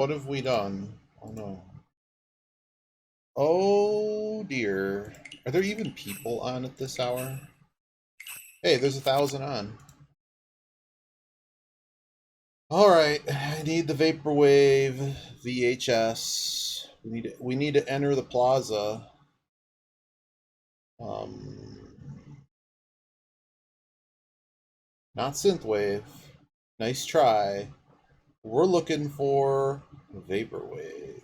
What have we done? Oh no. Oh dear. Are there even people on at this hour? Hey, there's 1,000 on. Alright, I need the Vaporwave VHS. We need to enter the plaza. Not Synthwave. Nice try. We're looking for Vaporwave.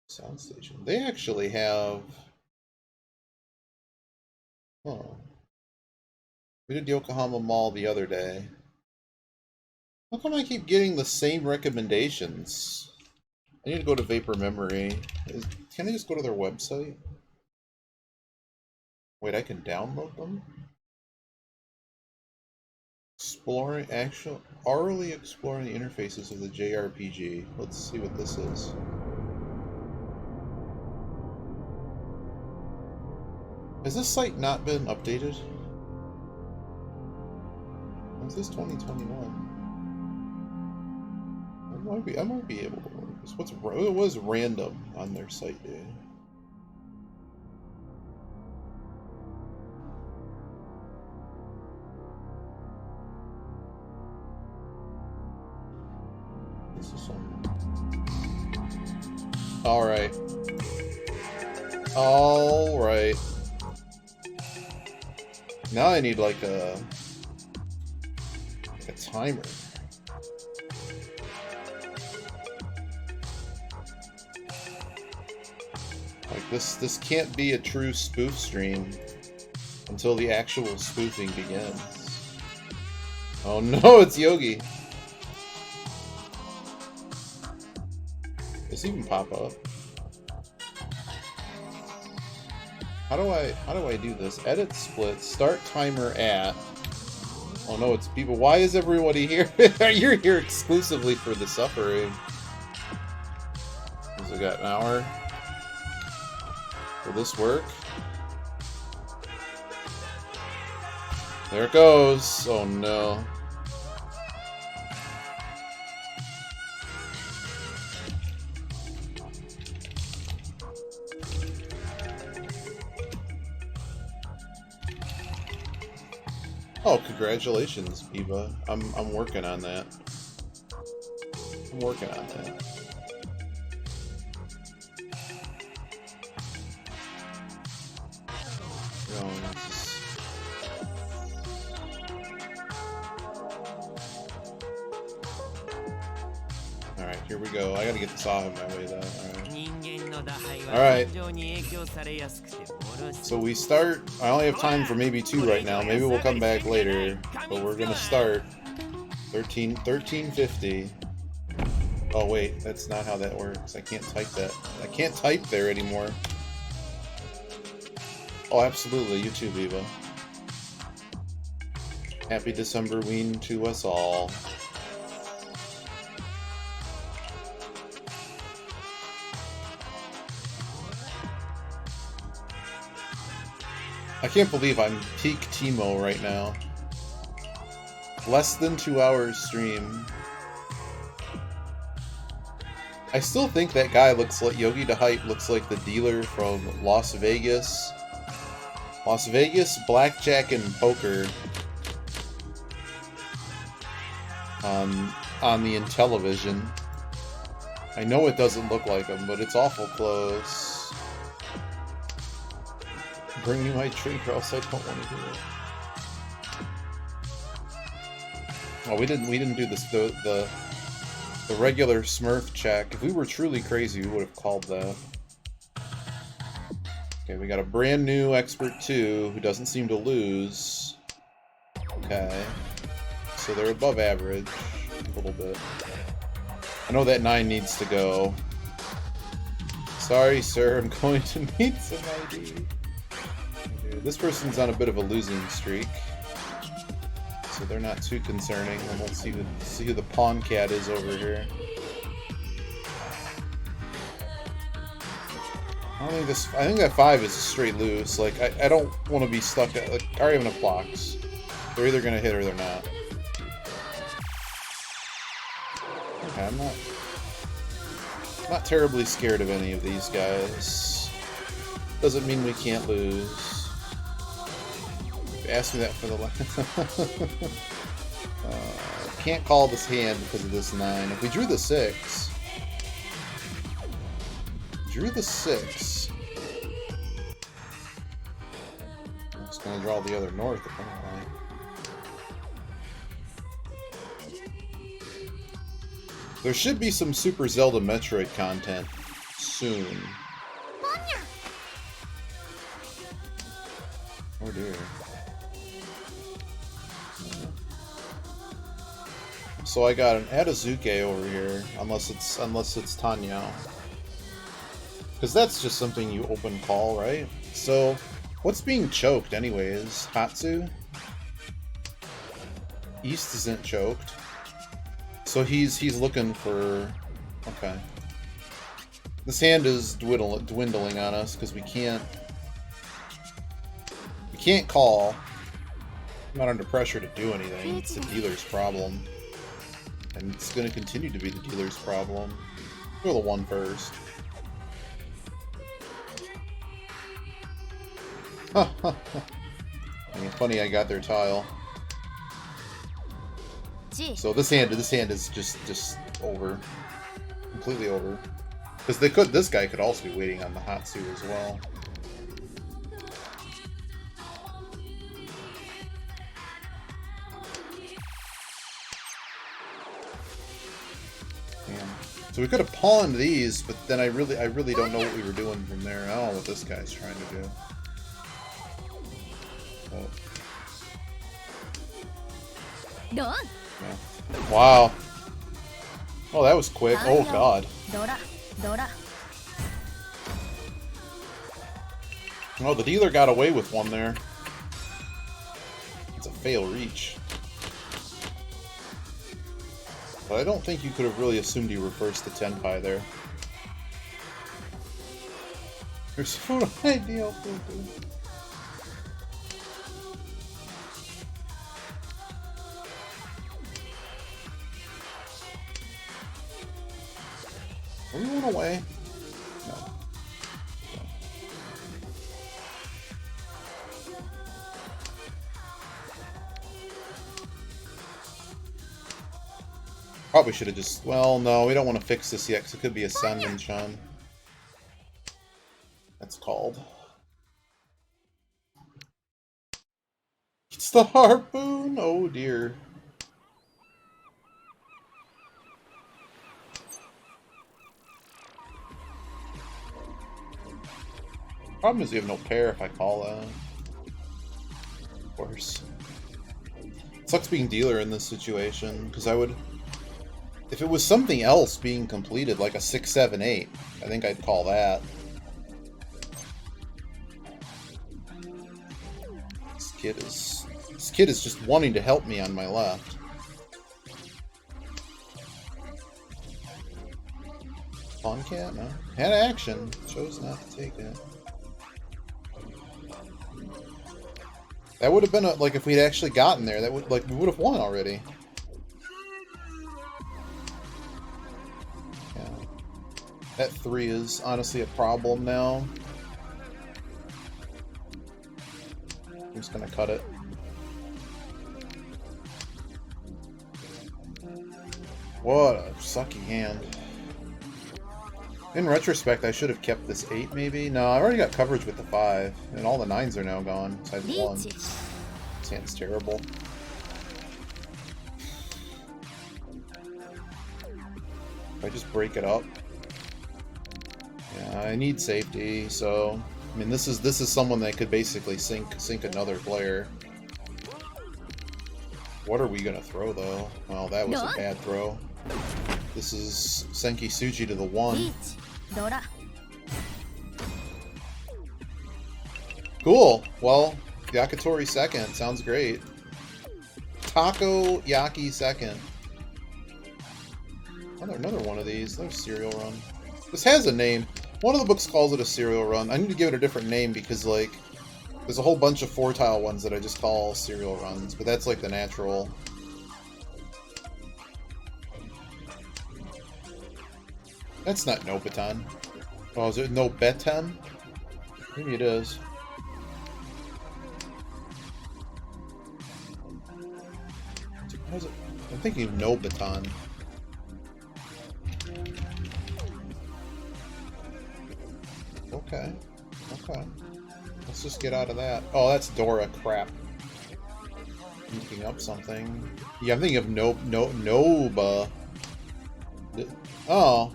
Sound station. They actually have. Oh. We did Yokohama Mall the other day. How come I keep getting the same recommendations? I need to go to Vapor Memory. Can I just go to their website? Wait, I can download them? Orally exploring the interfaces of the JRPG. Let's see what this is. Has this site not been updated? Is this 2021? I might be able to work this. It was random on their site, dude. This is something. Alright. Alright. Now I need like a timer. Like this can't be a true spoof stream until the actual spoofing begins. Oh no, it's Yogi. Does this even pop up? How do I do this? Edit split, start timer at. Oh no, it's people. Why is everybody here? You're here exclusively for the suffering. Has it got an hour? Will this work? There it goes. Oh no. Oh, congratulations, Biba. I'm working on that. I'm working on that. Alright, here we go. I gotta get this off of my way though. Alright. So we start. I only have time for maybe 2 right now. Maybe we'll come back later. But we're gonna start 1350. Oh wait, that's not how that works. I can't type that. I can't type there anymore. Oh, absolutely. You too, Viva. Happy December Ween to us all. I can't believe I'm peak Teemo right now. Less than 2 hours stream. I still think that guy looks like Yogi the Hype looks like the dealer from Las Vegas. Las Vegas Blackjack and Poker on the Intellivision. I know it doesn't look like him, but it's awful close. Bring me my drink or else I don't want to do it. Oh, we didn't do this the regular Smurf check. If we were truly crazy, we would have called that. Okay, we got a brand new Expert 2 who doesn't seem to lose. Okay. So they're above average a little bit. I know that 9 needs to go. Sorry, sir, I'm going to need some ID. Okay, this person's on a bit of a losing streak. So they're not too concerning. And let's see who the pawn cat is over here. I think that 5 is a straight loose. Like I don't want to be stuck at. Like, I already have enough blocks. They're either gonna hit or they're not. Okay, I'm not terribly scared of any of these guys. Doesn't mean we can't lose. You asked me that for the last. Can't call this hand because of this 9. If we drew the 6, I'm just gonna draw the other north apparently. There should be some Super Zelda Metroid content soon. Oh dear. So I got an Adazuke over here, unless it's Tanya. Because that's just something you open call, right? So what's being choked anyways? Hatsu? East isn't choked. So he's looking for... Okay. This hand is dwindling on us because we can't call. I'm not under pressure to do anything. It's the dealer's problem. And it's going to continue to be the dealer's problem. Go the 1 first. I mean, funny I got their tile. So this hand is just over. Completely over. Because this guy could also be waiting on the Hatsu as well. So we could have pawned these, but then I really don't know what we were doing from there. I don't know what this guy's trying to do. Oh. Yeah. Wow. Oh, that was quick. Oh god. Oh, the dealer got away with one there. It's a fail reach. But I don't think you could have really assumed you reversed the Tenpai there. There's no idea. Are we one away? No. Probably should have just... Well, no, we don't want to fix this yet, because it could be a Sanmin-chan. That's called. It's the harpoon! Oh dear. Problem is we have no pair if I call that. Of course. It sucks being dealer in this situation, because I would... If it was something else being completed, like a 6, 7, 8, I think I'd call that. This kid is just wanting to help me on my left. Pawn cat? No. Had action. Chose not to take it. That would have been like if we'd actually gotten there. That would we would have won already. Yeah. That 3 is honestly a problem now. I'm just gonna cut it. What a sucky hand. In retrospect, I should have kept this 8, maybe? No, I already got coverage with the 5, and all the 9s are now gone, besides 1. This hand's terrible. If I just break it up... Yeah, I need safety, so... I mean, this is someone that could basically sink another player. What are we gonna throw, though? Well, that was a bad throw. This is Senki Tsuji to the 1. Cool. Well, Yakitori second. Sounds great. Taco Yaki second. Another one of these. There's serial run. This has a name. One of the books calls it a serial run. I need to give it a different name because, like, there's a whole bunch of 4-tile ones that I just call serial runs, but that's like the natural. That's not Nobaton. Oh, is it Nobeton? Maybe it is. What is it? I'm thinking of Nobaton. Okay. Okay. Let's just get out of that. Oh, that's Dora. Crap. I'm looking up something. Yeah, I'm thinking of Noba. Oh.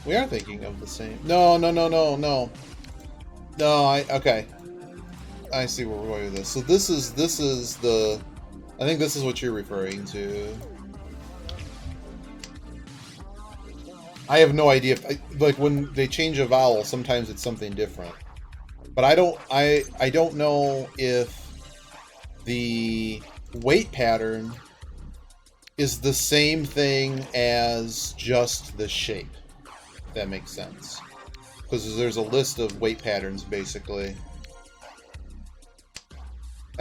We are thinking of the same. No. No, okay. I see where we're going with this. So this is the... I think this is what you're referring to. I have no idea if, like, when they change a vowel, sometimes it's something different. But I don't know if the weight pattern is the same thing as just the shape. If that makes sense. Because there's a list of weight patterns, basically.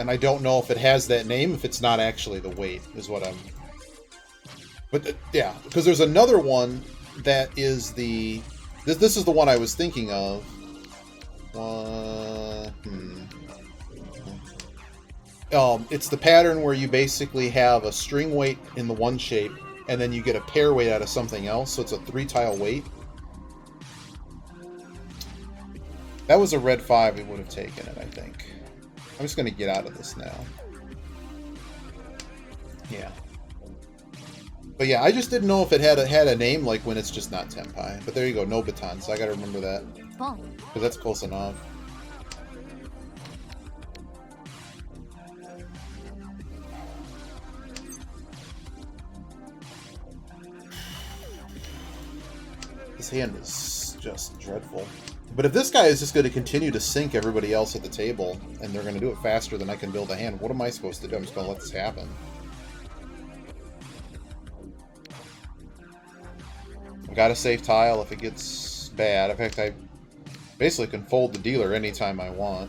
And I don't know if it has that name, if it's not actually the weight, is what I'm... But, yeah, because there's another one that is the... This is the one I was thinking of. It's the pattern where you basically have a string weight in the one shape, and then you get a pair weight out of something else, so it's a 3-tile weight. That was a red 5, we would have taken it, I think. I'm just going to get out of this now. Yeah. But yeah, I just didn't know if it had a name, like when it's just not Tenpai. But there you go, Nobaton, so I gotta remember that. Because that's close enough. This hand is just dreadful. But if this guy is just going to continue to sink everybody else at the table, and they're going to do it faster than I can build a hand, what am I supposed to do? I'm just going to let this happen. I've got a safe tile if it gets bad. In fact, I basically can fold the dealer anytime I want.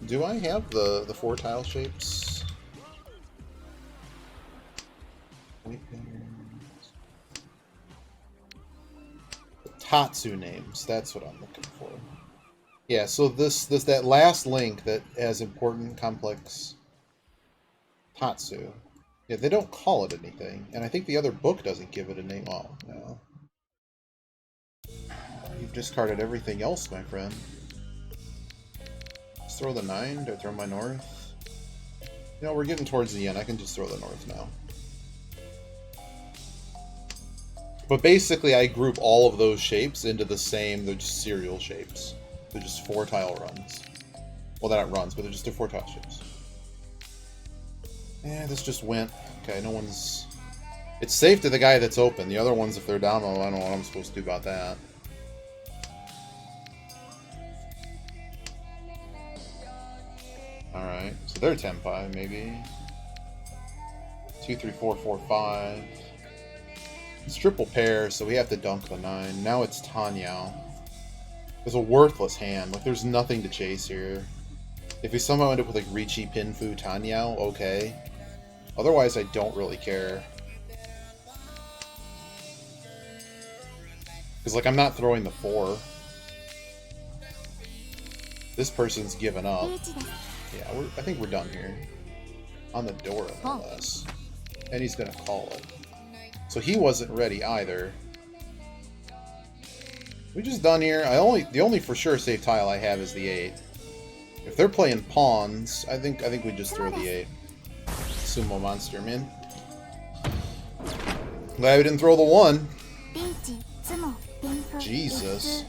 Do I have the 4-tile shapes? Tatsu names, that's what I'm looking for. Yeah, so that last link that has important complex Tatsu. Yeah, they don't call it anything, and I think the other book doesn't give it a name. Oh, no. You've discarded everything else, my friend. Just throw the 9. Do I throw my north? You know, we're getting towards the end. I can just throw the north now. But basically, I group all of those shapes into the same, they're just serial shapes. They're just 4-tile runs. Well, they're not runs, but they're just 4-tile shapes. Yeah, this just went. Okay, no one's... It's safe to the guy that's open. The other ones, if they're down low, I don't know what I'm supposed to do about that. Alright, so they're Tenpai, maybe. 2, 3, 4, 4, 5. It's triple pair, so we have to dunk the 9. Now it's Tanyao. It's a worthless hand. Like, there's nothing to chase here. If we somehow end up with, like, Riichi, Pinfu, Tanyao, okay. Otherwise, I don't really care. Because, like, I'm not throwing the 4. This person's given up. Yeah, I think we're done here. On the Dora, no less. And he's gonna call it. So he wasn't ready either. We just done here. The only for sure safe tile I have is the 8. If they're playing pawns, I think we just throw the 8. Sumo monster, man. Glad we didn't throw the 1. Jesus.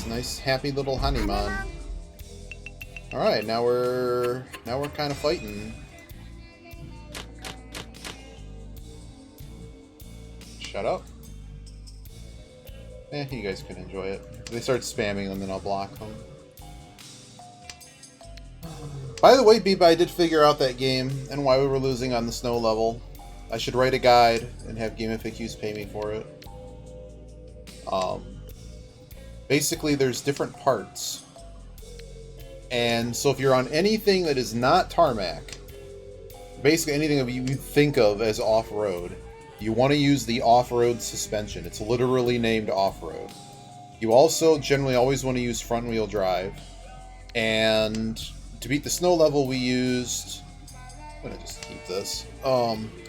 Nice, happy little Hanuman. All right, now we're kind of fighting. Shut up. You guys can enjoy it. If they start spamming them, then I'll block them. By the way, Beep, I did figure out that game and why we were losing on the snow level. I should write a guide and have GameFAQs pay me for it. Basically, there's different parts. And so if you're on anything that is not tarmac, basically anything that you think of as off-road. You want to use the off-road suspension. It's literally named off-road. You also generally always want to use front-wheel drive. And to beat the snow level, we used... I'm gonna just keep this.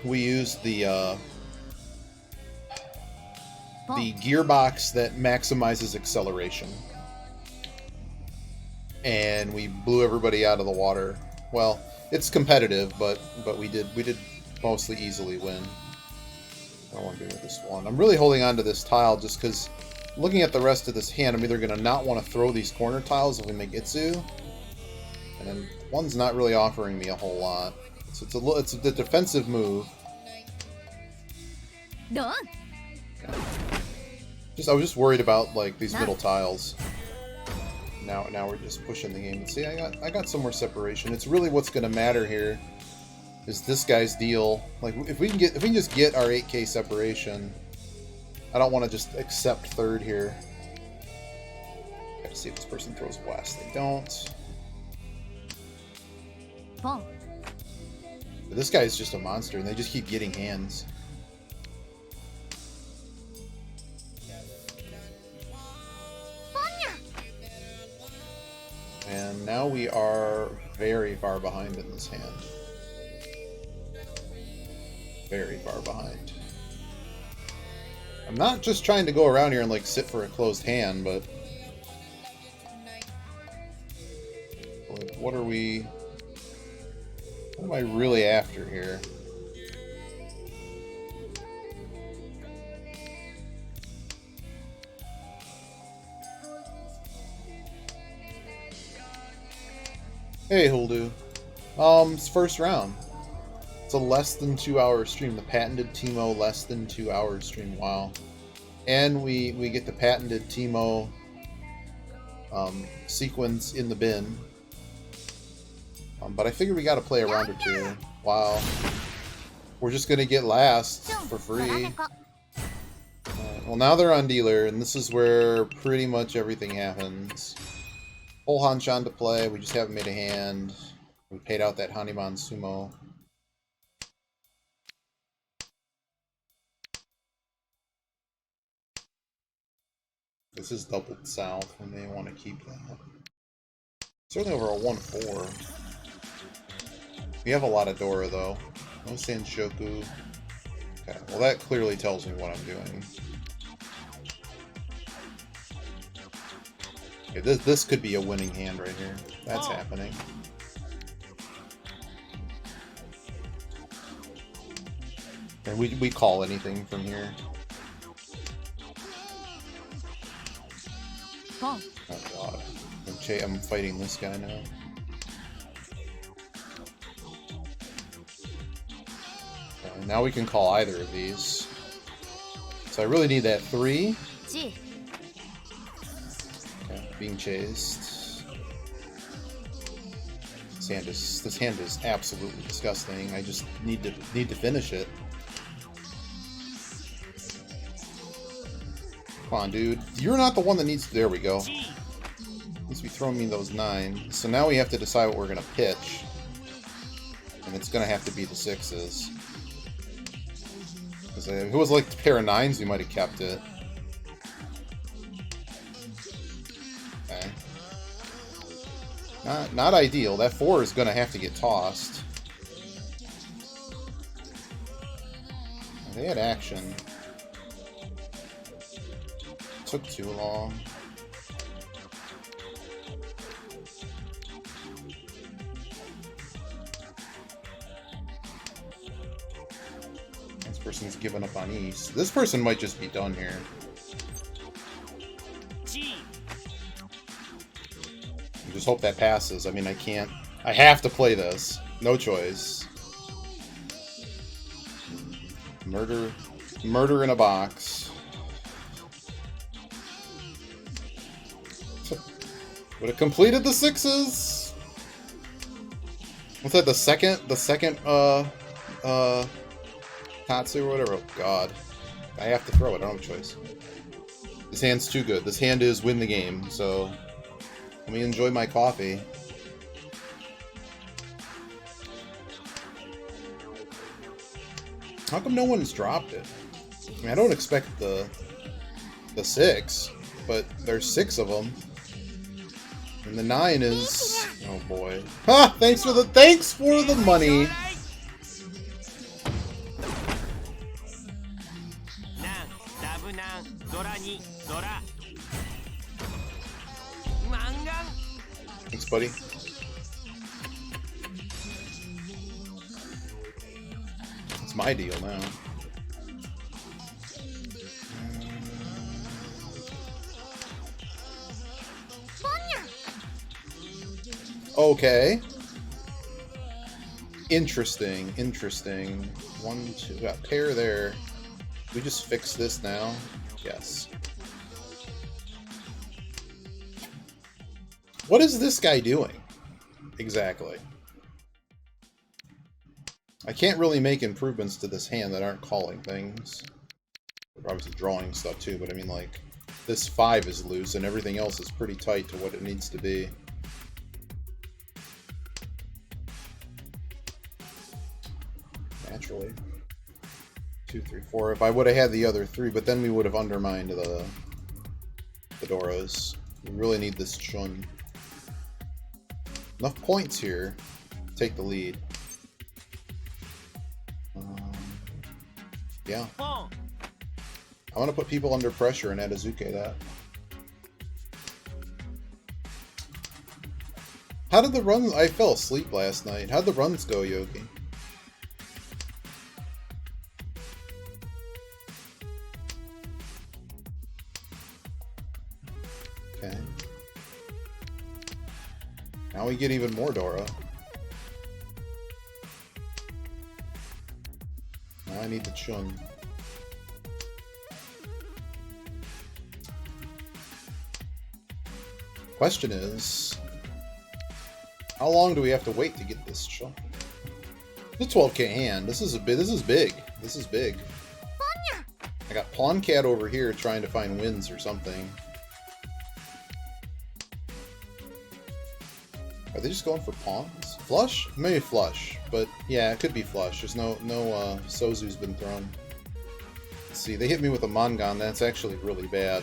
We used the gearbox that maximizes acceleration. And we blew everybody out of the water. Well, it's competitive, but we did mostly easily win. I don't want to be with this one. I'm really holding on to this tile just because looking at the rest of this hand, I'm either going to not want to throw these corner tiles if we make Itsu, and then one's not really offering me a whole lot. So it's a defensive move. I was just worried about like these middle tiles. Now we're just pushing the game. See, I got some more separation. It's really what's going to matter here is this guy's deal. Like if we can just get our 8K separation, I don't want to just accept third here. Got to see if this person throws west. They don't. But this guy's just a monster, and they just keep getting hands. And now we are very far behind in this hand. Very far behind. I'm not just trying to go around here and like sit for a closed hand, but like, what am I really after here? Hey, Holdu. It's first round. It's a less than 2 hour stream. The patented Teemo less than 2 hour stream. Wow. And we get the patented Teemo sequence in the bin. But I figure we got to play a round or two. Wow. We're just going to get last for free. Well, now they're on dealer, and this is where pretty much everything happens. Full Hanshan to play. We just haven't made a hand. We paid out that Hanuman Sumo. This is doubled south. We may want to keep that. Certainly over a 1-4. We have a lot of Dora, though. No Sanshoku. Okay, well that clearly tells me what I'm doing. Okay, this could be a winning hand right here. That's happening. And we call anything from here. Oh god. I'm fighting this guy now. Okay, now we can call either of these. So I really need that 3. Okay, being chased. This hand is absolutely disgusting. I just need to finish it. Come on, dude. You're not the one that needs to... There we go. Needs to be throwing me those 9. So now we have to decide what we're going to pitch. And it's going to have to be the 6s. Because if it was like a pair of 9s, we might have kept it. Okay. Not ideal. That 4 is going to have to get tossed. They had action. Took too long. This person's given up on East. This person might just be done here. I just hope that passes. I mean, I can't... I have to play this. No choice. Murder in a box. Would have completed the 6s. What's that? The second Tatsu or whatever. Oh god, I have to throw it. I don't have a choice. This hand's too good. This hand is win the game. So let me enjoy my coffee. How come no one's dropped it? I mean, I don't expect the 6, but there's 6 of them. And the 9 is... oh boy. Ha! Thanks for the money! Thanks, buddy. It's my deal now. Okay. Interesting, interesting. 1, 2, got pair there. We just fix this now? Yes. What is this guy doing? Exactly. I can't really make improvements to this hand that aren't calling things. We're obviously drawing stuff too, but I mean, like, this 5 is loose and everything else is pretty tight to what it needs to be. Naturally. 2, 3, 4. If I would have had the other 3, but then we would have undermined the Fedoras. We really need this Chun. Enough points here to take the lead. Yeah. I want to put people under pressure and Adazuke that. How did the runs... I fell asleep last night. How'd the runs go, Yogi? Okay. Now we get even more Dora. Now I need the Chun. Question is, how long do we have to wait to get this Chun? It's a 12k hand. This is big. This is big. I got Pawn Cat over here trying to find wins or something. Are they just going for pawns? Flush? Maybe flush, but yeah, it could be flush. There's no Sozu's been thrown. Let's see, they hit me with a Mongon. That's actually really bad.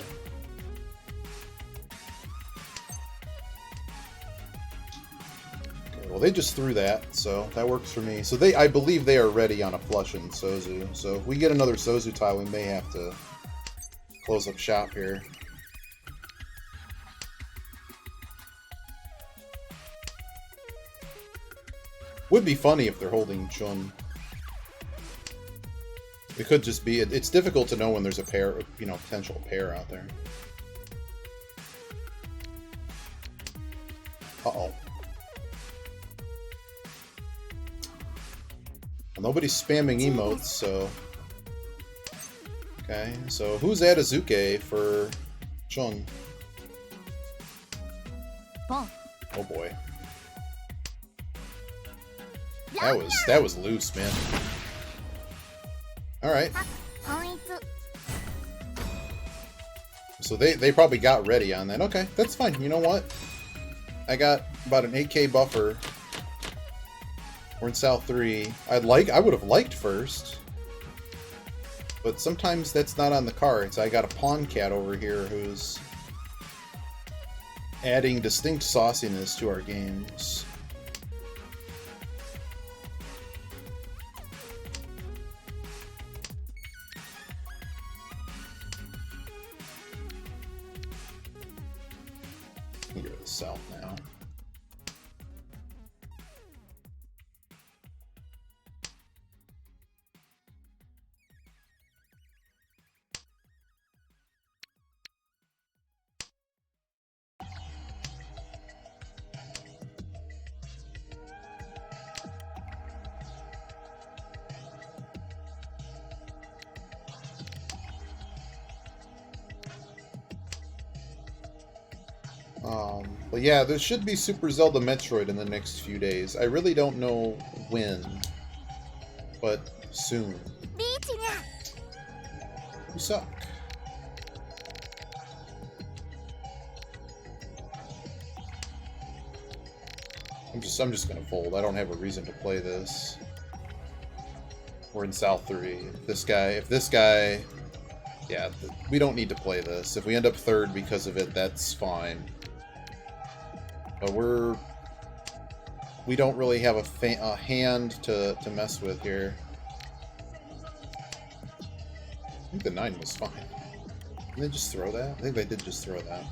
Okay, well, they just threw that, so that works for me. So I believe they are ready on a flush in Sozu. So if we get another Sozu tile, we may have to close up shop here. Would be funny if they're holding Chun. It could just be... It's difficult to know when there's a pair, you know, potential pair out there. Uh-oh. Well, nobody's spamming emotes, so... Okay, so who's Adazuke for Chun? Oh boy. That was loose, man. Alright. So they probably got ready on that. Okay, that's fine. You know what? I got about an 8k buffer. We're in South 3. I would have liked first. But sometimes that's not on the cards. I got a Pawn Cat over here who's adding distinct sauciness to our games. Go to the south now. But yeah, there should be Super Zelda Metroid in the next few days. I really don't know when, but soon. You suck. I'm just gonna fold. I don't have a reason to play this. We're in South 3. If this guy... Yeah, we don't need to play this. If we end up third because of it, that's fine. But we don't really have a hand to mess with here. I think the 9 was fine. Did they just throw that? I think they did just throw that.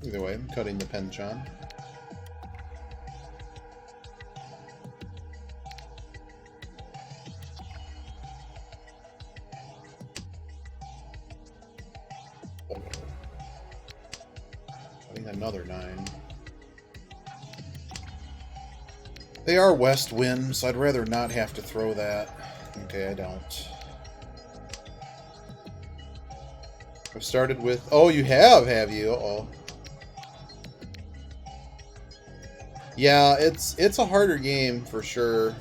Either way, I'm cutting the penchant. Another 9. They are west winds, so I'd rather not have to throw that. Okay, I don't. I've started with... Oh, you have you? Uh-oh. Yeah, it's a harder game for sure.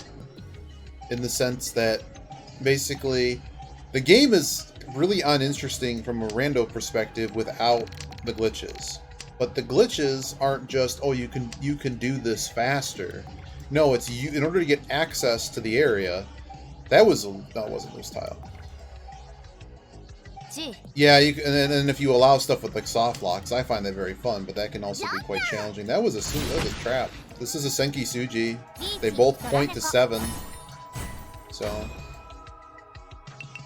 In the sense that, basically, the game is really uninteresting from a rando perspective without the glitches. But the glitches aren't just, oh, you can do this faster. No, it's you in order to get access to the area. That wasn't loose tile. Yeah, and if you allow stuff with like soft locks, I find that very fun, but that can also be quite challenging. That was a trap. This is a Senki Suji. They both point to 7. So,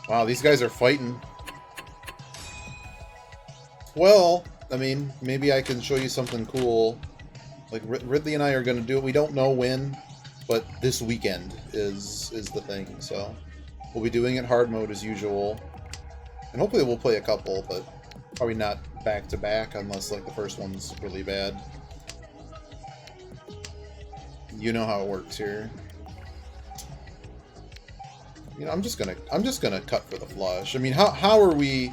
wow, these guys are fighting. Well, I mean, maybe I can show you something cool. Like, Ridley and I are going to do it. We don't know when, but this weekend is the thing. So, we'll be doing it hard mode as usual. And hopefully we'll play a couple, but probably not back-to-back unless, like, the first one's really bad. You know how it works here. You know, I'm just gonna cut for the flush. I mean, how are we,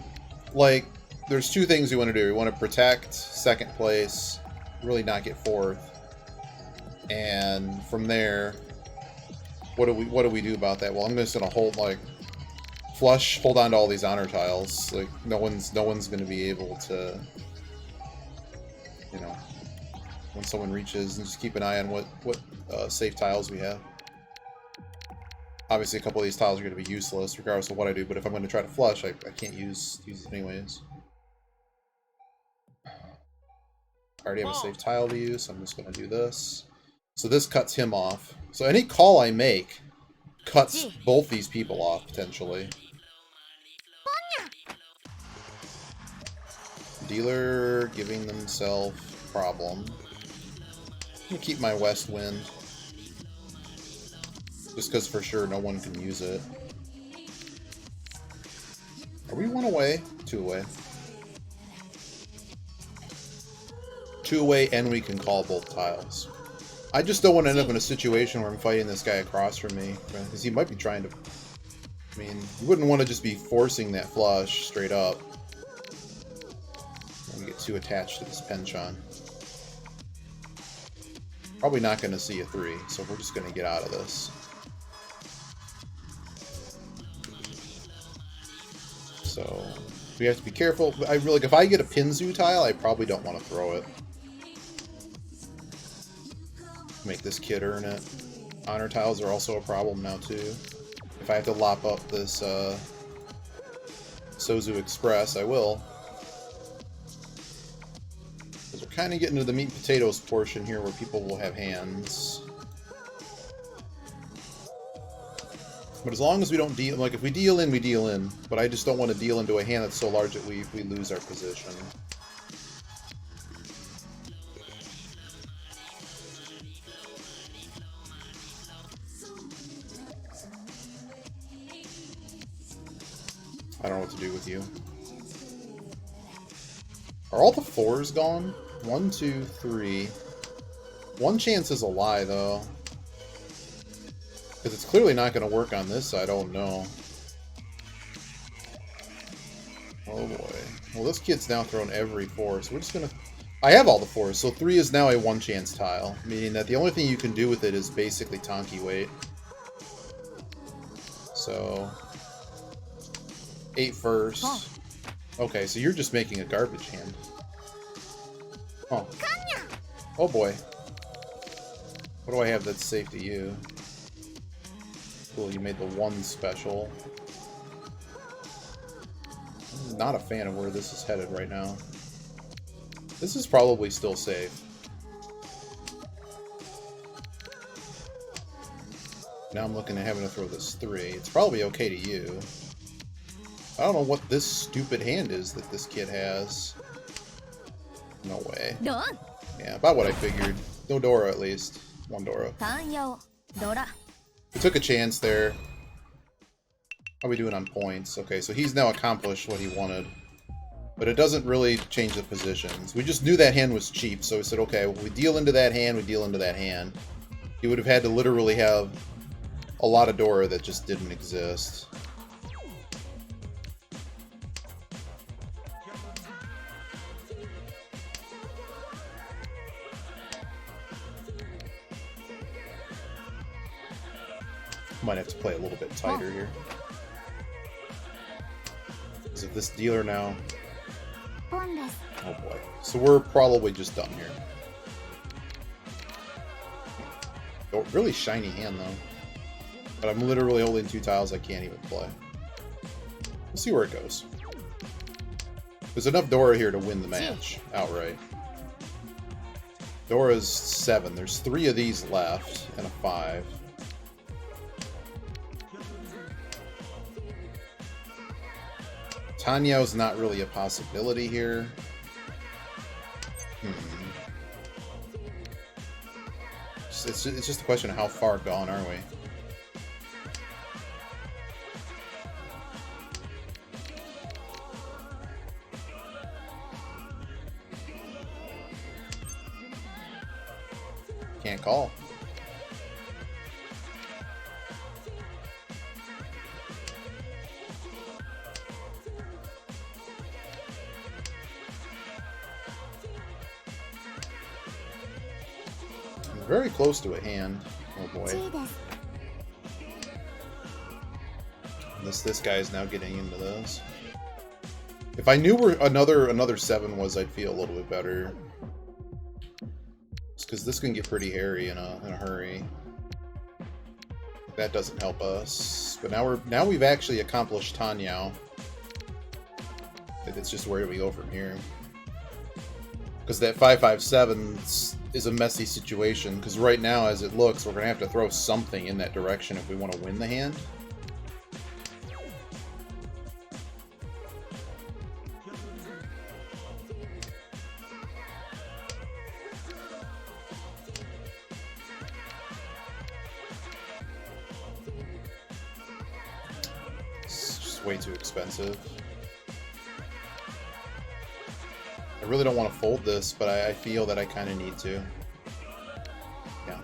like... There's two things we want to do. We want to protect second place, really not get fourth, and from there, what do we do about that? Well, I'm just gonna hold like flush, hold on to all these honor tiles. Like no one's gonna be able to, you know, when someone reaches, and just keep an eye on what safe tiles we have. Obviously, a couple of these tiles are going to be useless regardless of what I do. But if I'm going to try to flush, I can't use it anyways. I already have a safe tile to use, so I'm just going to do this. So this cuts him off. So any call I make cuts both these people off, potentially. Dealer giving themselves problem. I'm going to keep my west wind. Just because for sure no one can use it. Are we 1 away? 2 away. 2 away, and we can call both tiles. I just don't want to end up in a situation where I'm fighting this guy across from me, because he might be trying to... I mean, you wouldn't want to just be forcing that flush straight up. I'm going to get too attached to this penchant. Probably not going to see a 3, so we're just going to get out of this. So, we have to be careful. I really, like, if I get a Pinzu tile, I probably don't want to throw it. Make this kid earn it. Honor tiles are also a problem now, too. If I have to lop up this Sozu Express, I will. Because we're kind of getting to the meat and potatoes portion here where people will have hands. But as long as we don't deal... Like, if we deal in, we deal in. But I just don't want to deal into a hand that's so large that we lose our position. I don't know what to do with you. Are all the 4s gone? 1, 2, 3. One chance is a lie, though. Because it's clearly not going to work on this side. Oh, no. Oh, boy. Well, this kid's now thrown every 4, so we're just going to... I have all the 4s, so 3 is now a 1-chance tile, meaning that the only thing you can do with it is basically Tonki weight. So... 8 first. Okay, so you're just making a garbage hand. Oh. Oh, boy. What do I have that's safe to you? Cool, you made the one special. I'm not a fan of where this is headed right now. This is probably still safe. Now I'm looking at having to throw this 3. It's probably okay to you. I don't know what this stupid hand is that this kid has. No way. Yeah, about what I figured. No Dora, at least. One Dora. We took a chance there. How are we doing on points? Okay, so he's now accomplished what he wanted. But it doesn't really change the positions. We just knew that hand was cheap, so we said, okay, well, we deal into that hand, we deal into that hand. He would have had to literally have a lot of Dora that just didn't exist. Might have to play a little bit tighter here. Is it this dealer now? Oh boy. So we're probably just done here. Oh, really shiny hand though. But I'm literally holding 2 tiles I can't even play. We'll see where it goes. There's enough Dora here to win the match outright. Dora's 7. There's 3 of these left and a 5. Tanyao's not really a possibility here. It's just a question of how far gone are we? Can't call. Very close to a hand. Oh boy. This guy is now getting into this. If I knew where another 7 was, I'd feel a little bit better. Just because this can get pretty hairy in a hurry. That doesn't help us. But now we've actually accomplished Tanyao. It's just where do we go from here? Because that 5-5-7 is a messy situation, because right now, as it looks, we're going to have to throw something in that direction if we want to win the hand. It's just way too expensive. I really don't want to fold this, but I feel that I kind of need to. Yeah.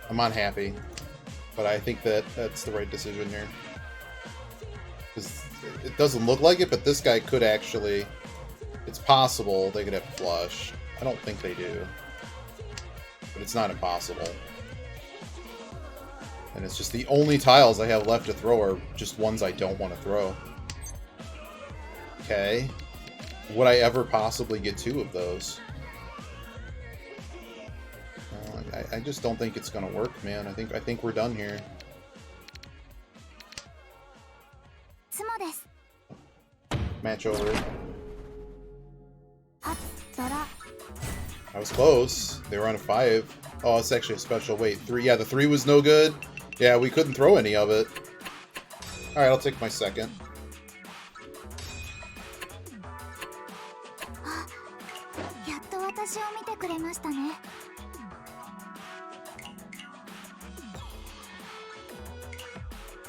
I'm unhappy, but I think that's the right decision here. Because it doesn't look like it, but this guy could actually... It's possible they could have flush. I don't think they do. But it's not impossible. And it's just the only tiles I have left to throw are just ones I don't want to throw. Okay. Would I ever possibly get 2 of those? I just don't think it's gonna work, man. I think we're done here. Match over. I was close. They were on a 5. Oh, it's actually a special. Wait, 3. Yeah, the 3 was no good. Yeah, we couldn't throw any of it. Alright, I'll take my second.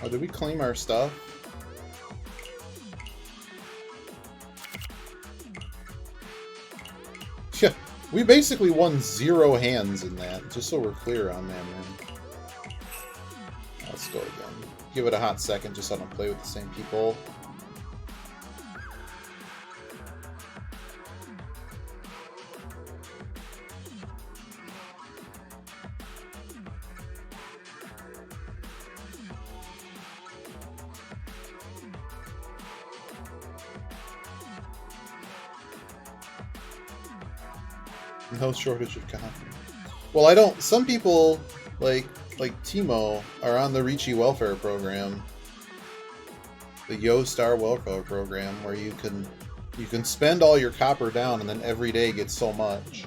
Oh, did we claim our stuff? Yeah, we basically won 0 hands in that, just so we're clear on that, man. Let's go again. Give it a hot second just so I don't play with the same people. No shortage of coffee. Well, I don't. Some people like Timo are on the Ricci welfare program, the Yo Star welfare program, where you can spend all your copper down, and then every day get so much.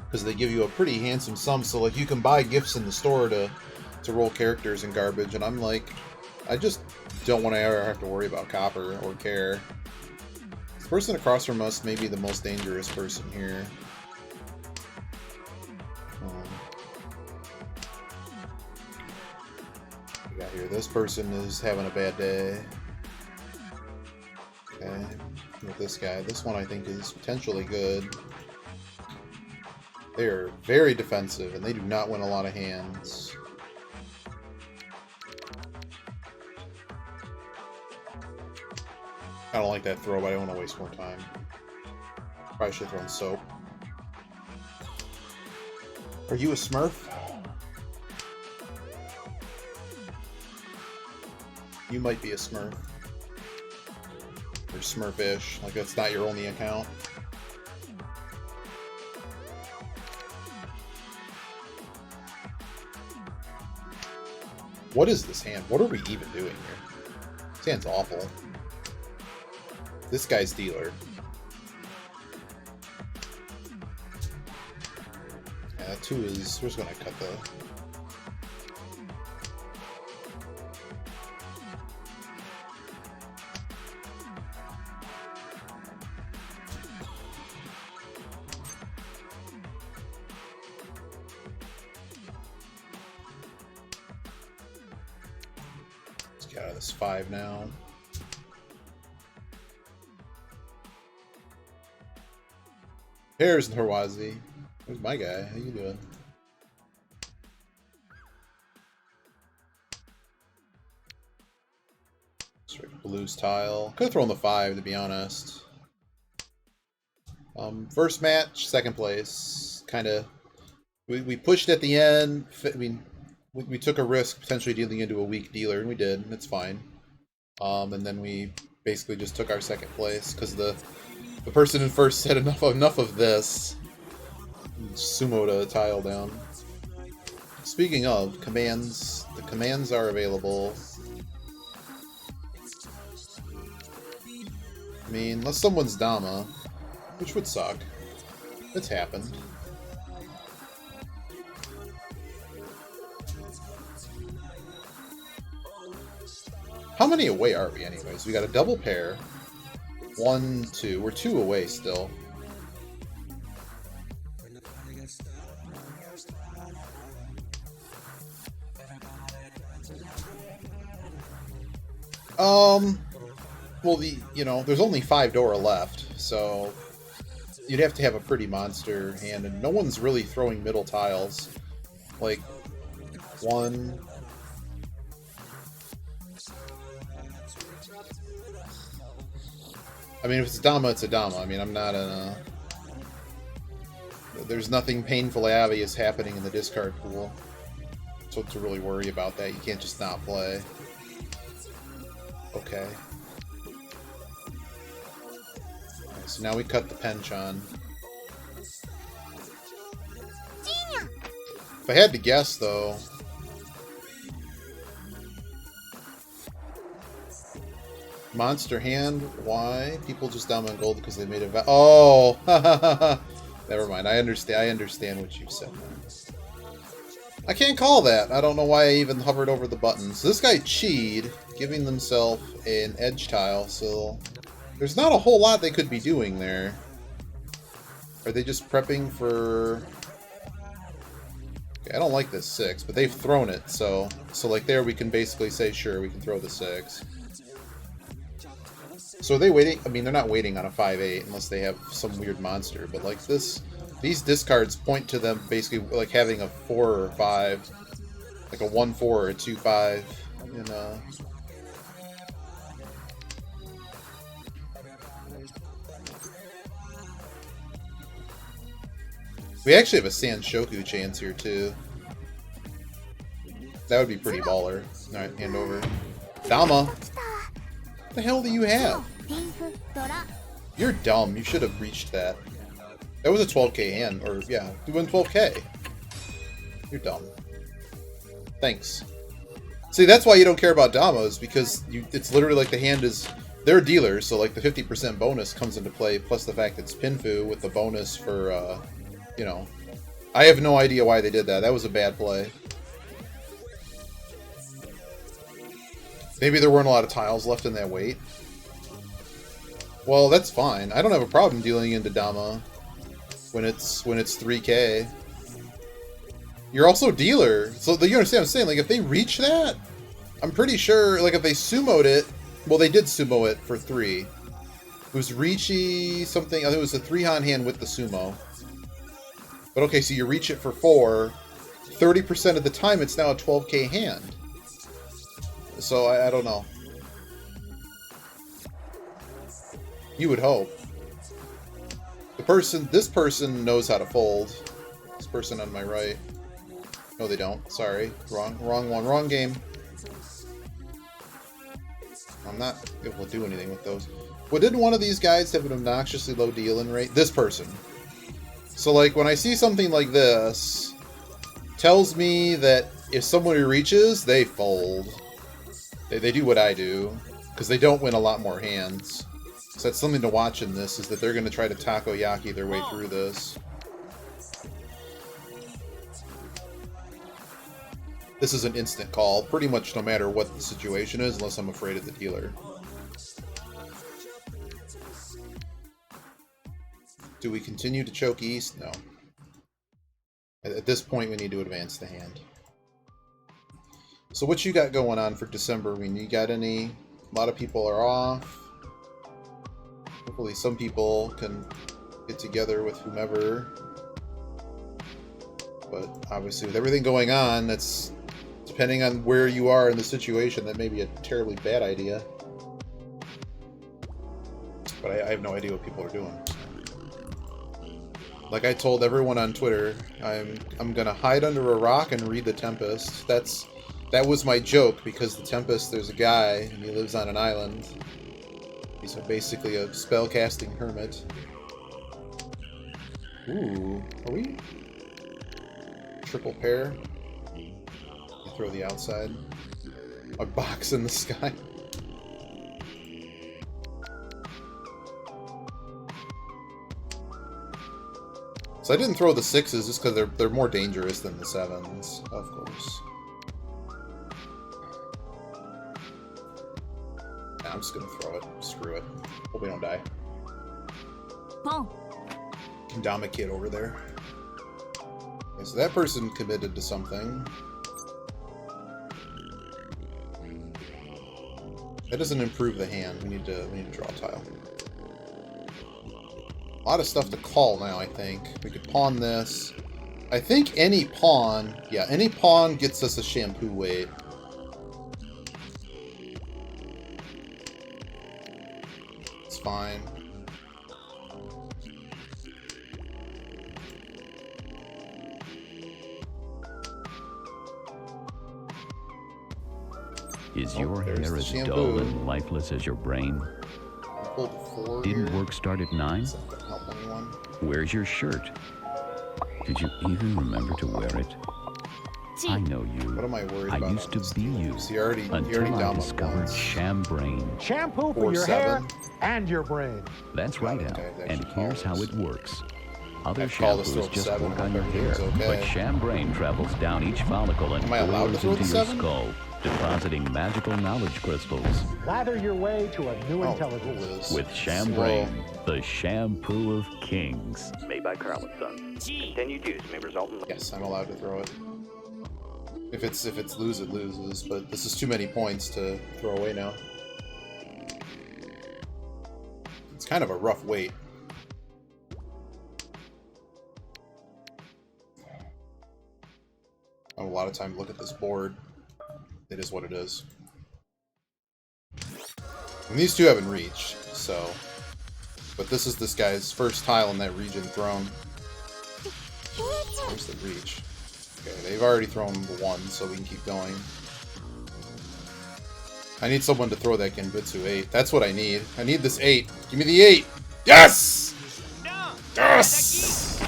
Because they give you a pretty handsome sum, so like you can buy gifts in the store to roll characters and garbage, and I'm like, I just don't want to ever have to worry about copper or care. The person across from us may be the most dangerous person here. We got here, this person is having a bad day. Okay, with this guy, this one I think is potentially good. They are very defensive, and they do not win a lot of hands. I don't like that throw, but I don't want to waste more time. Probably should have thrown soap. Are you a Smurf? You might be a Smurf. Or Smurfish. Like, that's not your only account. What is this hand? What are we even doing here? This hand's awful. This guy's dealer. Yeah, 2 is... We're just gonna cut the... Let's get out of this 5 now. Here's Nurwazi. Where's my guy? How you doing? Blues tile. Could have thrown the 5, to be honest. First match, second place. Kind of. We pushed at the end. I mean, we took a risk potentially dealing into a weak dealer, and we did. And it's fine. And then we basically just took our second place because the person in first said enough of this. Sumo'd a tile down. Speaking of commands, the commands are available. I mean, unless someone's Dama, which would suck. It's happened. How many away are we anyways? We got a double pair. 1, 2. We're 2 away still. Well, there's only 5 Dora left, so you'd have to have a pretty monster hand, and no one's really throwing middle tiles. Like, 1... I mean, if it's a Dama, it's a Dama. I mean, I'm not in a... There's nothing painfully obvious happening in the discard pool. So to really worry about that, you can't just not play. Okay. Right, so now we cut the Penchon. If I had to guess, though... Monster hand, why? People just down on gold because they made a oh! Never mind, I understand what you said. I can't call that. I don't know why I even hovered over the buttons. This guy cheated, giving themselves an edge tile, so there's not a whole lot they could be doing there. Are they just prepping for... Okay, I don't like this 6, but they've thrown it, so like there we can basically say, sure, we can throw the 6. So are they waiting? I mean, they're not waiting on a 5-8 unless they have some weird monster. But like this, these discards point to them basically like having a 4 or 5, like a 1-4 or a 2-5. And we actually have a Sanshoku chance here too. That would be pretty baller. All right, hand over. Dama. What the hell do you have? You're dumb. You should have reached that. That was a 12k hand, or yeah, you win 12k. You're dumb. Thanks. See, that's why you don't care about Damos, because it's literally like the hand is... They're dealers, so like the 50% bonus comes into play, plus the fact it's Pinfu with the bonus for, you know... I have no idea why they did that. That was a bad play. Maybe there weren't a lot of tiles left in that weight. Well, that's fine. I don't have a problem dealing into Dama when it's 3k. You're also dealer, so you understand what I'm saying? Like, if they reach that, I'm pretty sure, like, if they sumoed it, well, they did sumo it for 3. It was Ricci something, I think it was a 3-han hand with the sumo. But okay, so you reach it for 4, 30% of the time it's now a 12k hand. So, I don't know. You would hope. This person knows how to fold. This person on my right. No, they don't. Sorry. Wrong one. Wrong game. I'm not able to do anything with those. Well, didn't one of these guys have an obnoxiously low deal-in rate? This person. So, like, when I see something like this, tells me that if someone reaches, they fold. They do what I do, because they don't win a lot more hands. So that's something to watch in this, is that they're going to try to takoyaki their way through this. This is an instant call, pretty much no matter what the situation is, unless I'm afraid of the dealer. Do we continue to choke east? No. At this point, we need to advance the hand. So what you got going on for December? I mean, you got any... A lot of people are off. Hopefully some people can get together with whomever. But obviously with everything going on, that's... Depending on where you are in the situation, that may be a terribly bad idea. But I have no idea what people are doing. Like I told everyone on Twitter, I'm gonna hide under a rock and read The Tempest. That was my joke, because The Tempest, there's a guy, and he lives on an island. He's basically a spellcasting hermit. Ooh, are we? Triple pair. You throw the outside. A box in the sky. So I didn't throw the 6s just because they're more dangerous than the 7s, of course. Nah, I'm just gonna throw it. Screw it. Hope we don't die. Oh. Dama kid over there. Okay, so that person committed to something. That doesn't improve the hand. We need to draw a tile. A lot of stuff to call now, I think. We could pawn this. I think any pawn... Yeah, any pawn gets us a shampoo weight. It's fine. Is your hair as dull and lifeless as your brain? Didn't work start at 9? Where's your shirt? Did you even remember to wear it? I know you. What am I worried about? I used to be you until I discovered Chambrain. Shampoo for your hair and your brain. That's right, Al. And here's how it works. Other shampoos just work on your hair, but Chambrain travels down each follicle and pours into your skull, depositing magical knowledge crystals. Lather your way to a new intelligence. With Chambrain, the shampoo of kings. Made by Carl & Sons. Continued use may result in... Yes, I'm allowed to throw it. If it's lose, it loses, but this is too many points to throw away now. It's kind of a rough weight. I have a lot of time to look at this board. It is what it is. And these two haven't reached, so... But this is this guy's first tile in that region thrown. Where's the reach? Okay, they've already thrown the 1, so we can keep going. I need someone to throw that Genbutsu 8. That's what I need. I need this 8. Give me the 8! Yes! Yes!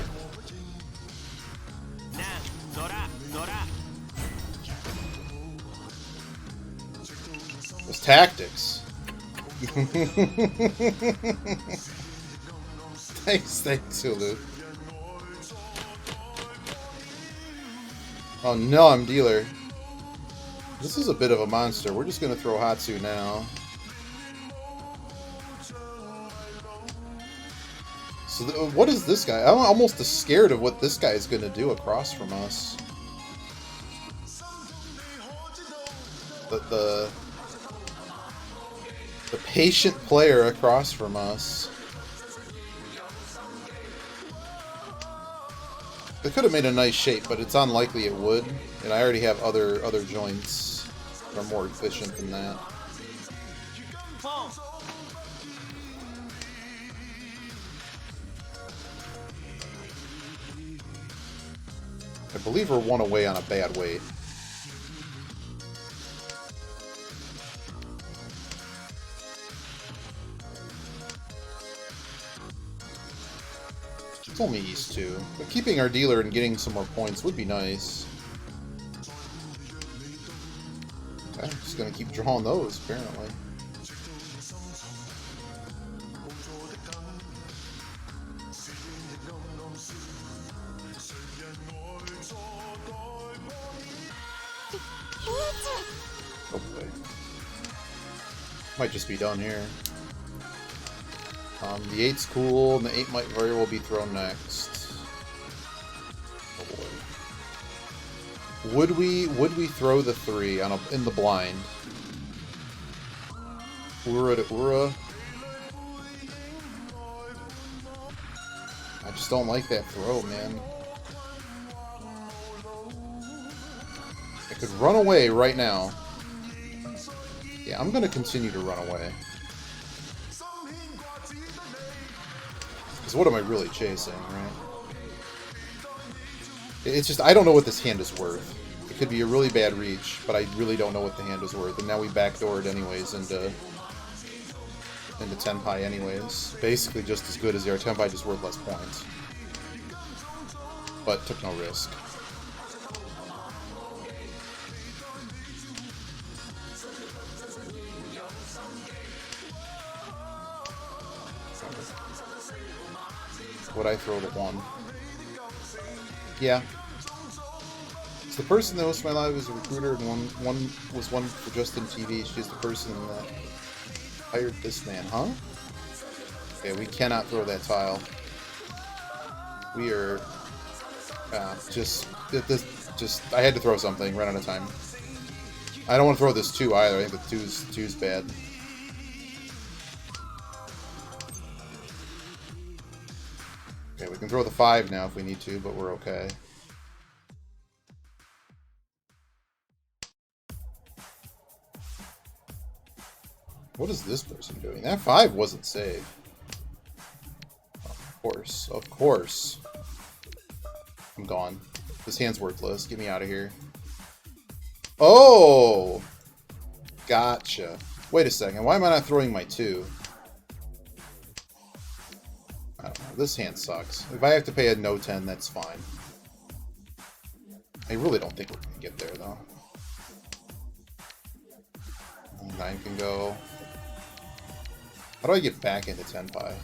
Those tactics. Thanks, Hulu. Oh no, I'm dealer. This is a bit of a monster. We're just gonna throw Hatsu now. So what is this guy? I'm almost scared of what this guy is gonna do across from us. The patient player across from us. They could have made a nice shape, but it's unlikely it would. And I already have other joints that are more efficient than that. I believe we're one away on a bad weight. It's only East 2. But keeping our dealer and getting some more points would be nice. Okay, I'm just gonna keep drawing those, apparently. Oh boy. Might just be done here. The 8's cool, and the 8 might very well be thrown next. Oh boy. Would we throw the 3 on in the blind? Ura to Ura. I just don't like that throw, man. I could run away right now. Yeah, I'm gonna continue to run away. Because what am I really chasing, right? It's just, I don't know what this hand is worth. It could be a really bad reach, but I really don't know what the hand is worth. And now we backdoored anyways into Tenpai anyways. Basically just as good as the Tenpai, just worth less points. But took no risk. Would I throw the 1? Yeah. It's the person that most of my life is a recruiter, and one was one for Justin TV. She's the person that hired this man, huh? Okay, we cannot throw that tile. We are just I had to throw something. Ran out of time. I don't want to throw this 2 either. I think the 2's bad. Okay, we can throw the 5 now if we need to, but we're okay. What is this person doing? That 5 wasn't saved. Of course, of course. I'm gone. This hand's worthless. Get me out of here. Oh! Gotcha. Wait a second. Why am I not throwing my 2? I don't know. This hand sucks. If I have to pay a no 10, that's fine. I really don't think we're going to get there, though. 9 can go. How do I get back into Tenpai?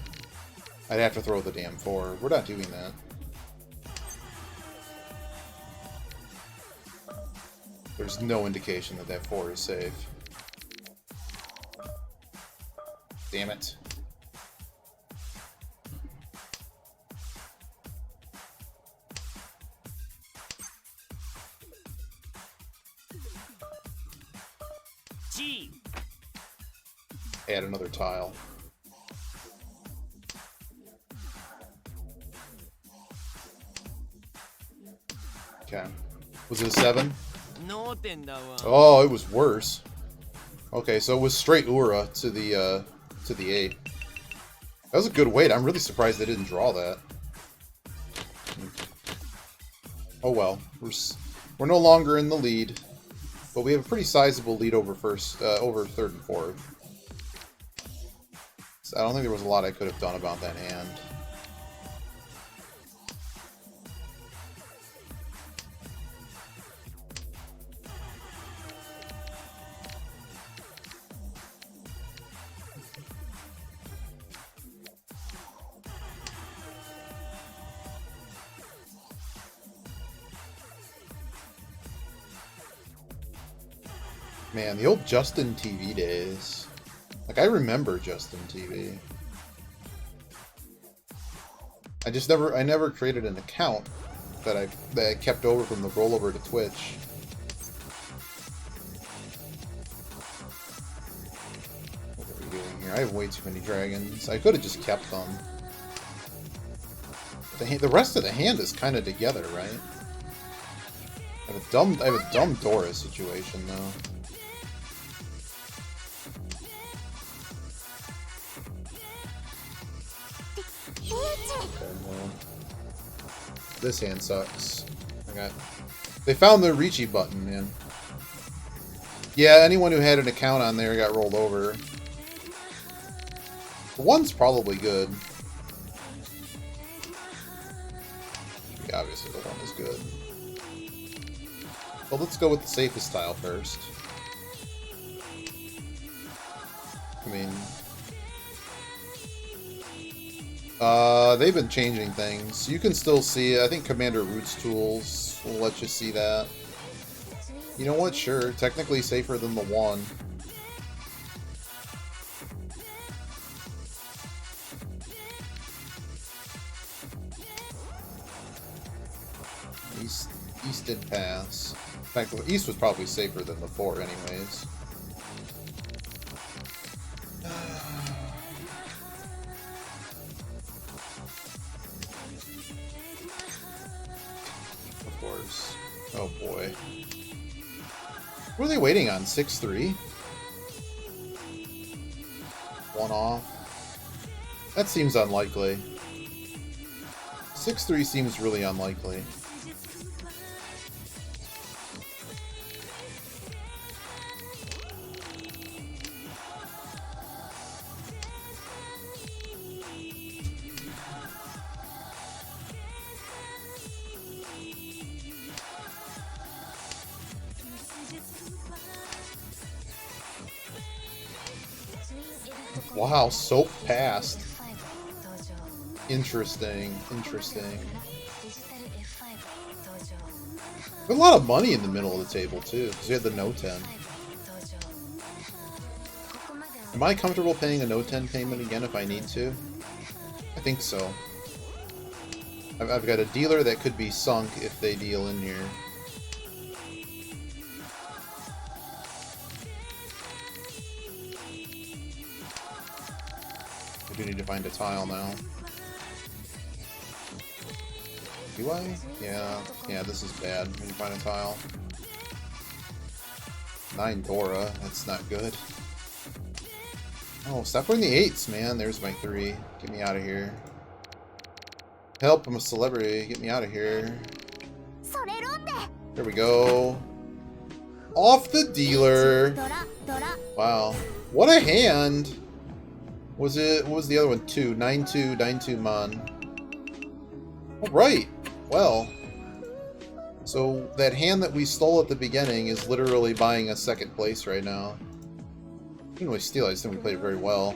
I'd have to throw the damn 4. We're not doing that. There's no indication that that 4 is safe. Damn it. Add another tile. Okay. Was it a 7? Oh, it was worse. Okay, so it was straight Ura to the 8. That was a good weight. I'm really surprised they didn't draw that. Oh well. We're no longer in the lead, but we have a pretty sizable lead over third and fourth. I don't think there was a lot I could have done about that hand. Man, the old Justin TV days. Like, I remember Justin TV. I never created an account that I kept over from the rollover to Twitch. What are we doing here? I have way too many dragons. I could have just kept them. The rest of the hand is kind of together, right? I have a dumb Dora situation though. This hand sucks. They found the Ricci button, man. Yeah, anyone who had an account on there got rolled over. The one's probably good. Yeah, obviously the one is good. Well, let's go with the safest tile first. I mean... they've been changing things. You can still see, I think Commander Root's tools will let you see that. You know what? Sure. Technically safer than the one. East did pass. In fact, the East was probably safer than the 4 anyways. Oh boy. What are they waiting on? 6-3? One off? That seems unlikely. 6-3 seems really unlikely. Wow, soap passed. Interesting, interesting. A lot of money in the middle of the table, too, because we had the No 10. Am I comfortable paying a No 10 payment again if I need to? I think so. I've got a dealer that could be sunk if they deal in here. I do need to find a tile now. Do I? Yeah, this is bad. I need to find a tile. 9 Dora, that's not good. Oh, stop putting the 8s, man. There's my 3. Get me out of here. Help, I'm a celebrity. Get me out of here. There we go. Off the dealer. Wow. What a hand. What was the other one? 2. 9-2, 9-2 Mon. Alright. Well. So, that hand that we stole at the beginning is literally buying us second place right now. We didn't really steal, I just think we played it very well.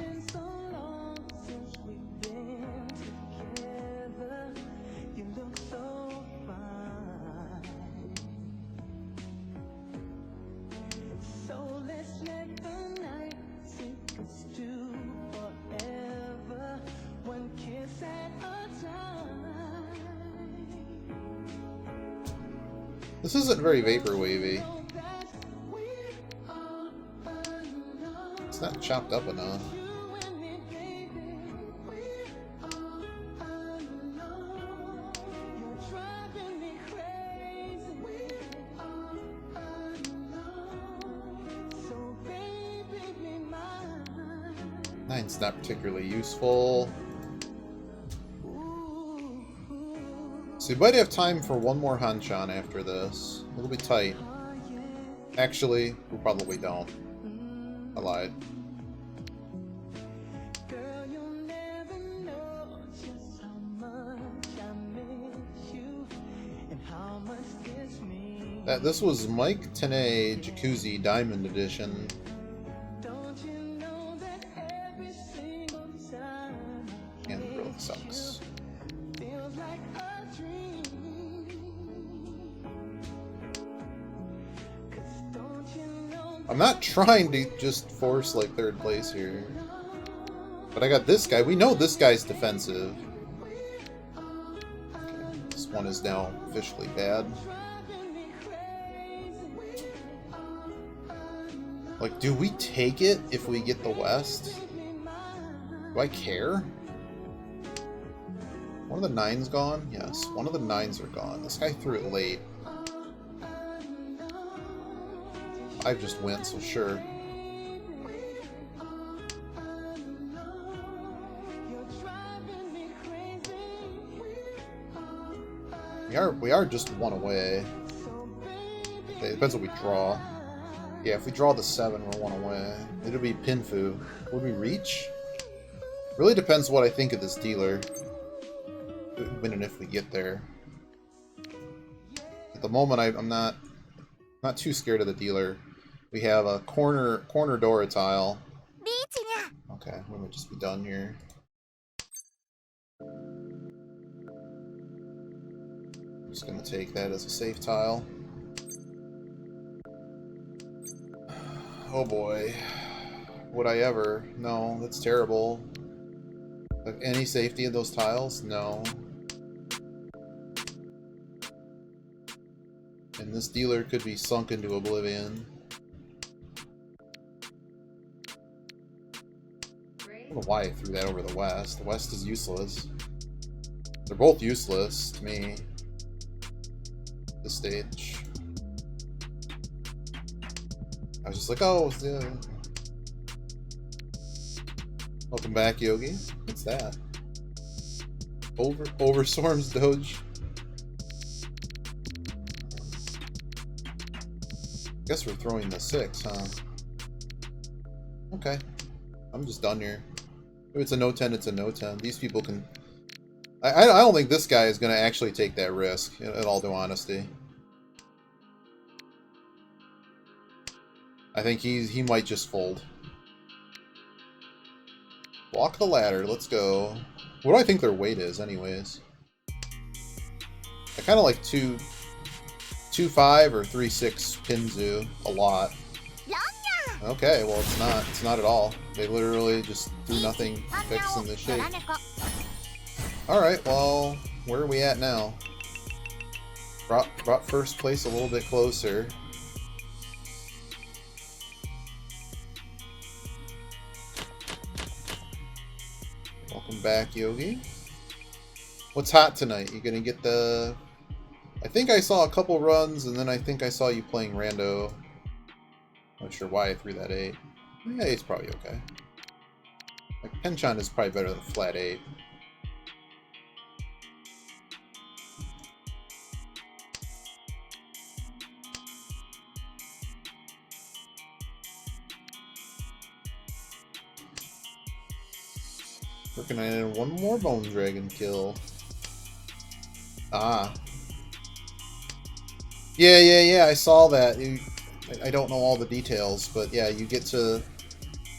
This isn't very vapor-wavy. It's not chopped up enough. Nine's not particularly useful. So we might have time for one more Hanchan after this. A little bit tight. Actually, we probably don't. I lied. This was Mike Tenay Jacuzzi Diamond Edition. And it really sucks. I'm not trying to just force like third place here. But I got this guy. We know this guy's defensive. Okay, this one is now officially bad. Like, do we take it if we get the West? Do I care? One of the 9's gone? Yes, one of the 9's are gone. This guy threw it late. I just went, so sure. We are just one away. Okay, it depends what we draw. Yeah, if we draw the 7, we're one away. It'll be Pinfu. Would we reach? Really depends what I think of this dealer. When and if we get there. At the moment, I'm not too scared of the dealer. We have a corner Dora tile. Okay, we might just be done here. I'm just gonna take that as a safe tile. Oh boy. Would I ever? No, that's terrible. Like, any safety in those tiles? No. And this dealer could be sunk into oblivion. I don't know why I threw that over the West. The West is useless. They're both useless to me. This stage. I was just like, oh, yeah. Welcome back, Yogi. What's that? Overstorms Doge. Guess we're throwing the 6, huh? Okay. I'm just done here. If it's a no 10, it's a no 10. These people can... I don't think this guy is going to actually take that risk, in all due honesty. I think he might just fold. Walk the ladder, let's go. What do I think their weight is, anyways? I kind of like 2.5 or 3.6 Pinzu a lot. Okay, well it's not. It's not at all. They literally just do nothing fixing the shape. Alright, well, where are we at now? Brought first place a little bit closer. Welcome back, Yogi. What's hot tonight? You gonna get the... I think I saw a couple runs, and then I think I saw you playing Rando. Not sure why I threw that 8. Yeah, 8's probably okay. Like, Penchant is probably better than flat 8. Working on one more Bone Dragon kill. Ah. Yeah, I saw that. I don't know all the details, but yeah, you get to...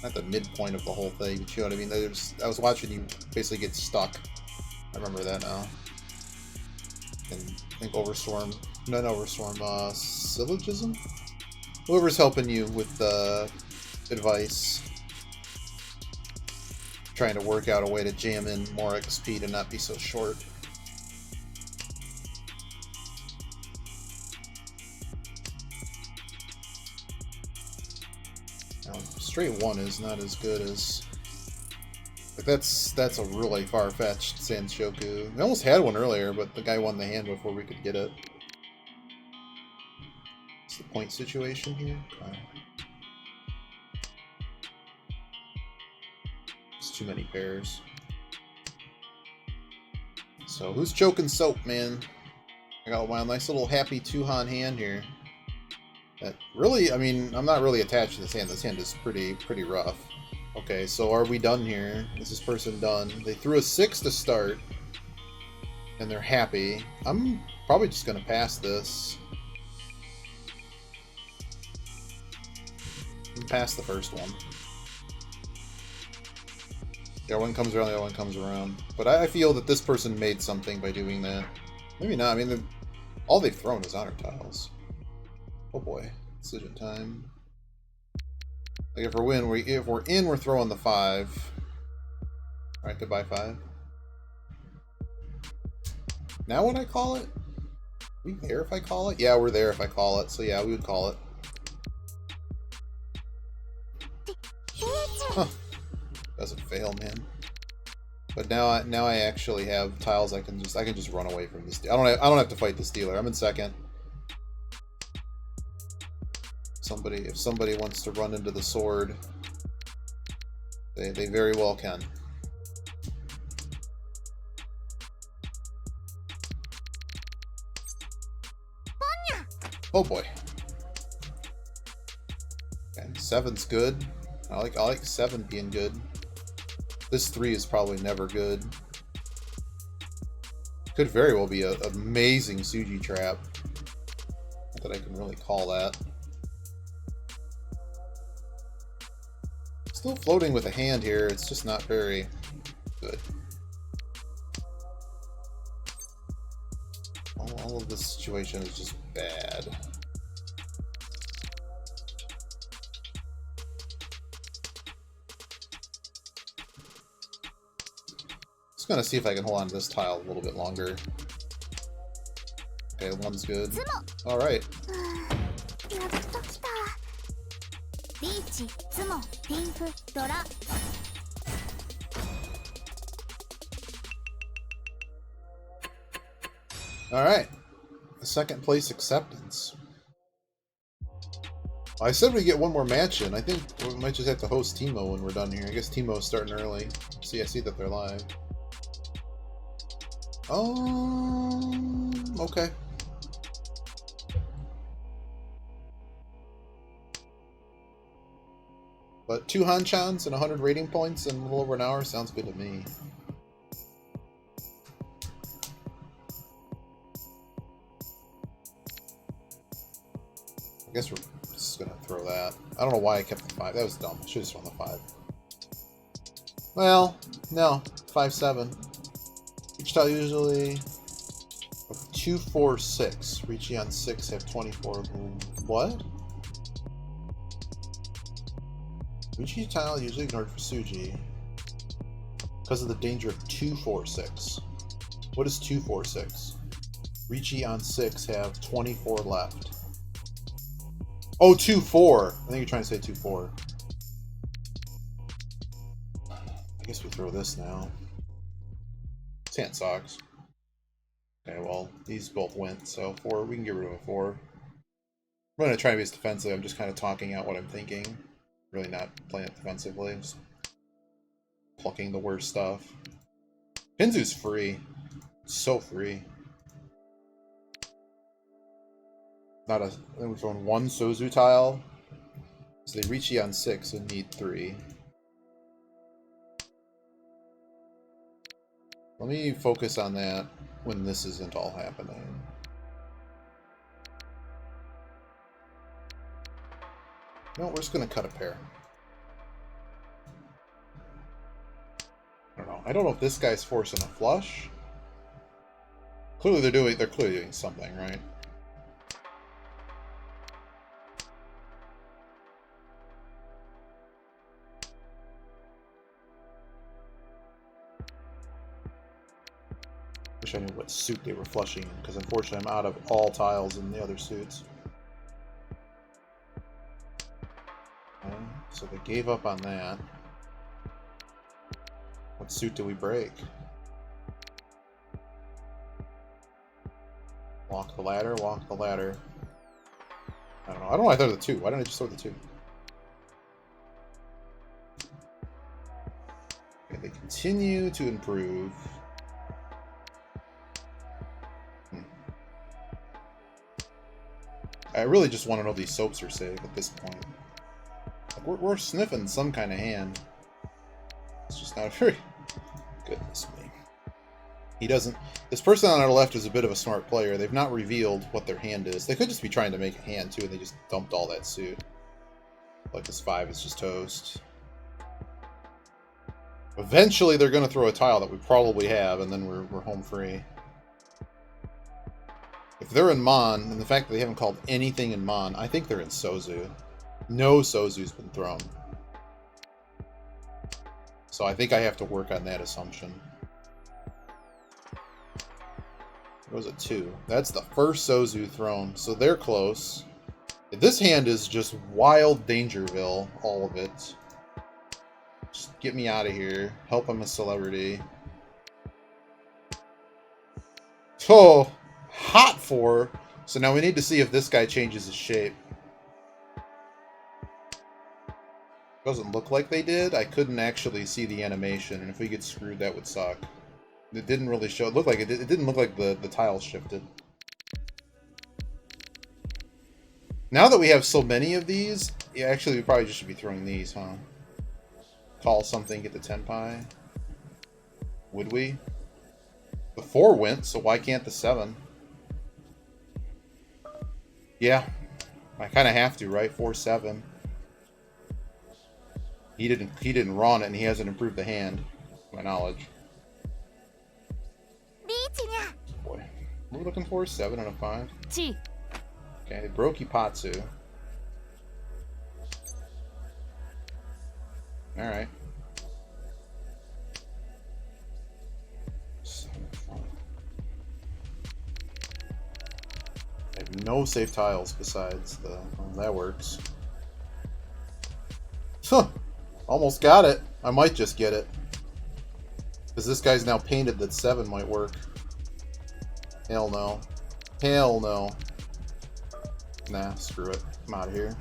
Not the midpoint of the whole thing, but you know what I mean? I was watching you basically get stuck. I remember that now. And I think Overstorm... Not Overstorm, Syllogism? Whoever's helping you with advice. Trying to work out a way to jam in more XP to not be so short. Straight 1 is not as good as... Like, that's a really far-fetched Sanshoku. We almost had one earlier, but the guy won the hand before we could get it. What's the point situation here? It's too many pairs. So, who's choking soap, man? I got my nice little happy two-han hand here. That really, I mean, I'm not really attached to this hand. This hand is pretty rough. Okay, so are we done here? Is this person done? They threw a 6 to start, and they're happy. I'm probably just gonna pass this. past the first one. The other one comes around, the other one comes around. But I feel that this person made something by doing that. Maybe not. I mean, all they've thrown is honor tiles. Oh boy. Decision time. Like if we're in, we're throwing the 5. Alright, goodbye 5. Now would I call it? Are we there if I call it? Yeah, we're there if I call it. So yeah, we would call it. Huh. Doesn't fail, man. But now I actually have tiles I can just run away from this. I don't have to fight this dealer. I'm in second. If somebody wants to run into the sword, they very well can. Oh boy. Okay, 7's good. I like 7 being good. This 3 is probably never good. Could very well be an amazing Suji trap. Not that I can really call that. Still floating with a hand here. It's just not very good. All of this situation is just bad. Just gonna see if I can hold on to this tile a little bit longer. Okay, 1's good. Alright. Alright. A second place acceptance. I said we get one more match in. I think we might just have to host Teemo when we're done here. I guess Teemo's starting early. See, I see that they're live. Okay. But 2 Hanchans and 100 rating points in a little over an hour sounds good to me. I guess we're just gonna throw that. I don't know why I kept the 5. That was dumb. I should have thrown the 5. Well, no. 5-7. Each tile usually 2, 4, 6. Reaching on 6 have 24. What? Riichi tile usually ignored for Suji because of the danger of 2, 4, 6. What is 2, 4, 6? Riichi on 6 have 24 left. Oh, 2, 4. I think you're trying to say 2, 4. I guess we throw this now. Sand socks. Okay, well, these both went, so 4. We can get rid of a 4. I'm going to try to be as defensive. I'm just kind of talking out what I'm thinking. Really not playing it defensively. I'm just plucking the worst stuff. Pinzu's free. So free. Not a. I think we're throwing 1 Sozu tile. So they Riichi on 6 and need 3. Let me focus on that when this isn't all happening. No, we're just gonna cut a pair. I don't know. I don't know if this guy's forcing a flush. Clearly they're clearly doing something, right? Wish I knew what suit they were flushing in, because unfortunately I'm out of all tiles in the other suits. Okay, so they gave up on that. What suit do we break? Walk the ladder, walk the ladder. I don't know. I don't know why I throw the 2. Why didn't I just throw the 2? Okay, they continue to improve. I really just want to know if these soaps are safe at this point. Like we're sniffing some kind of hand. It's just not very... Goodness me. He doesn't... This person on our left is a bit of a smart player. They've not revealed what their hand is. They could just be trying to make a hand, too, and they just dumped all that suit. Like this 5 is just toast. Eventually they're going to throw a tile that we probably have, and then we're home free. If they're in Mon, and the fact that they haven't called anything in Mon, I think they're in Sozu. No Sozu's been thrown. So I think I have to work on that assumption. What was it, 2? That's the first Sozu thrown, so they're close. This hand is just wild Dangerville, all of it. Just get me out of here. Help I'm a celebrity. Oh, hot 4. So now we need to see if this guy changes his shape. Doesn't look like they did. I couldn't actually see the animation, and if we get screwed, that would suck. It didn't really show. It looked like it didn't look like the tiles shifted. Now that we have so many of these, yeah, actually we probably just should be throwing these, huh? Call something, get the Tenpai. Would we? The 4 went, so why can't the 7? Yeah, I kind of have to, right? 4-7. He didn't run it, and he hasn't improved the hand, to my knowledge. Boy, what are we looking for? 7 and a 5. Okay, they broke Ipatsu. All right. I have no safe tiles besides the... Well, that works. Huh. Almost got it. I might just get it. Because this guy's now painted that 7 might work. Hell no. Hell no. Nah, screw it. I'm out of here.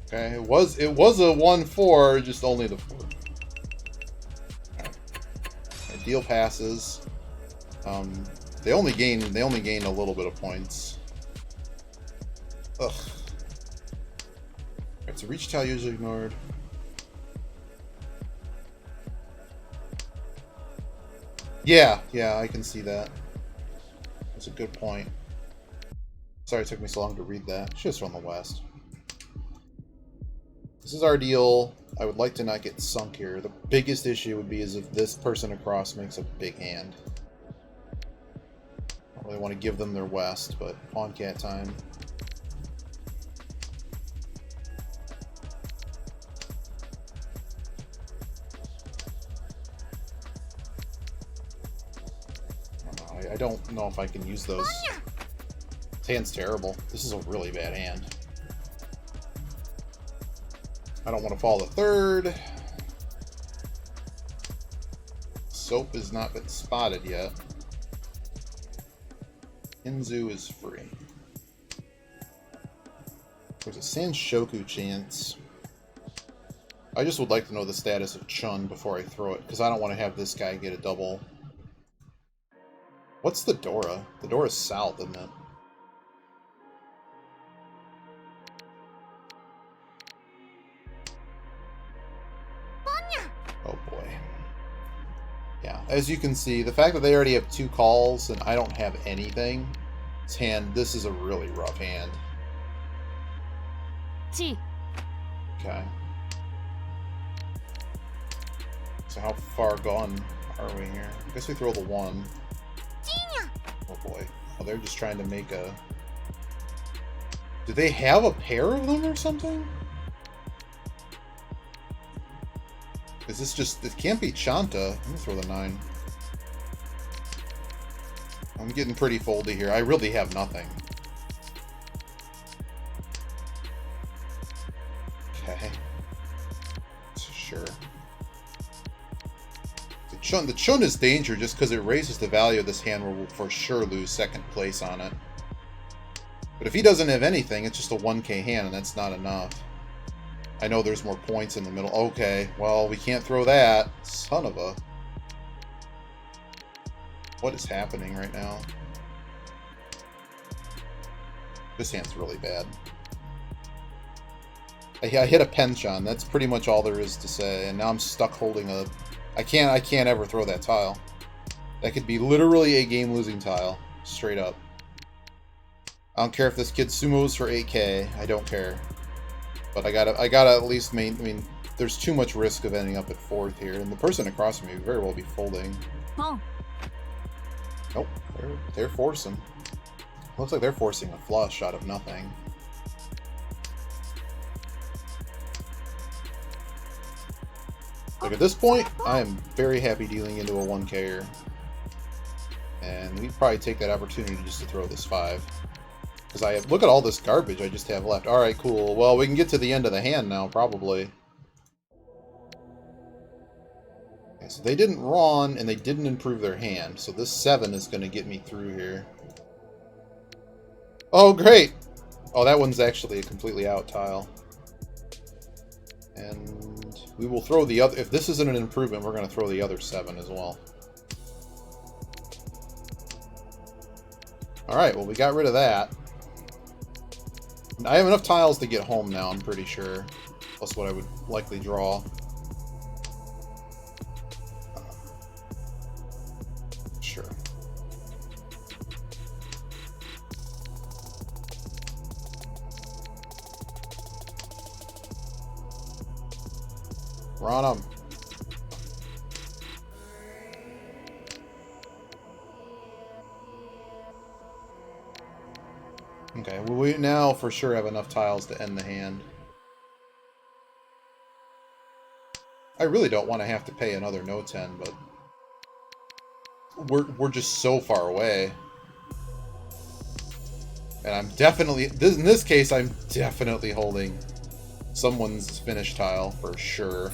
Okay, it was a 1-4, just only the 4. Right. Deal passes. They only gain a little bit of points. Ugh. Alright, so reach tile usually ignored. Yeah, I can see that. That's a good point. Sorry it took me so long to read that. Should've thrown the West. This is our deal. I would like to not get sunk here. The biggest issue would be is if this person across makes a big hand. I don't really want to give them their West, but pawn cat time. I don't know if I can use those. This hand's terrible. This is a really bad hand. I don't want to fall the 3rd. Soap has not been spotted yet. Inzu is free. There's a Sanshoku chance. I just would like to know the status of Chun before I throw it, because I don't want to have this guy get a double. What's the Dora? The Dora's south, isn't it? Oh boy. Yeah, as you can see, the fact that they already have 2 calls and I don't have anything, this is a really rough hand. Okay. So how far gone are we here? I guess we throw the 1. Oh boy. Oh, they're just trying to make a... Do they have a pair of them or something? Is this just... It can't be Chanta. I'm gonna throw the 9. I'm getting pretty foldy here. I really have nothing. Okay. Sure. The Chun is danger just because it raises the value of this hand where we'll for sure lose 2nd place on it. But if he doesn't have anything, it's just a 1k hand, and that's not enough. I know there's more points in the middle. Okay, well, we can't throw that. Son of a... What is happening right now? This hand's really bad. I hit a penchant. That's pretty much all there is to say, and now I'm stuck holding a... I can't ever throw that tile. That could be literally a game-losing tile. Straight up. I don't care if this kid sumos for 8K. I don't care. But I gotta at least I mean, there's too much risk of ending up at 4th here, and the person across from me very well be folding. Nope, they're forcing. Looks like they're forcing a flush out of nothing. Like at this point, I am very happy dealing into a 1K-er. And we'd probably take that opportunity just to throw this 5. Because I have, look at all this garbage I just have left. Alright, cool. Well, we can get to the end of the hand now, probably. Okay, so they didn't run, and they didn't improve their hand. So this 7 is going to get me through here. Oh, great! Oh, that one's actually a completely out tile. And we will throw the other... If this isn't an improvement, we're going to throw the other 7 as well. Alright, well, we got rid of that. I have enough tiles to get home now, I'm pretty sure. Plus what I would likely draw. Sure. We're on them. Okay, well, we now for sure have enough tiles to end the hand. I really don't want to have to pay another no 10, but we're just so far away. And I'm definitely, in this case, I'm definitely holding someone's finished tile for sure.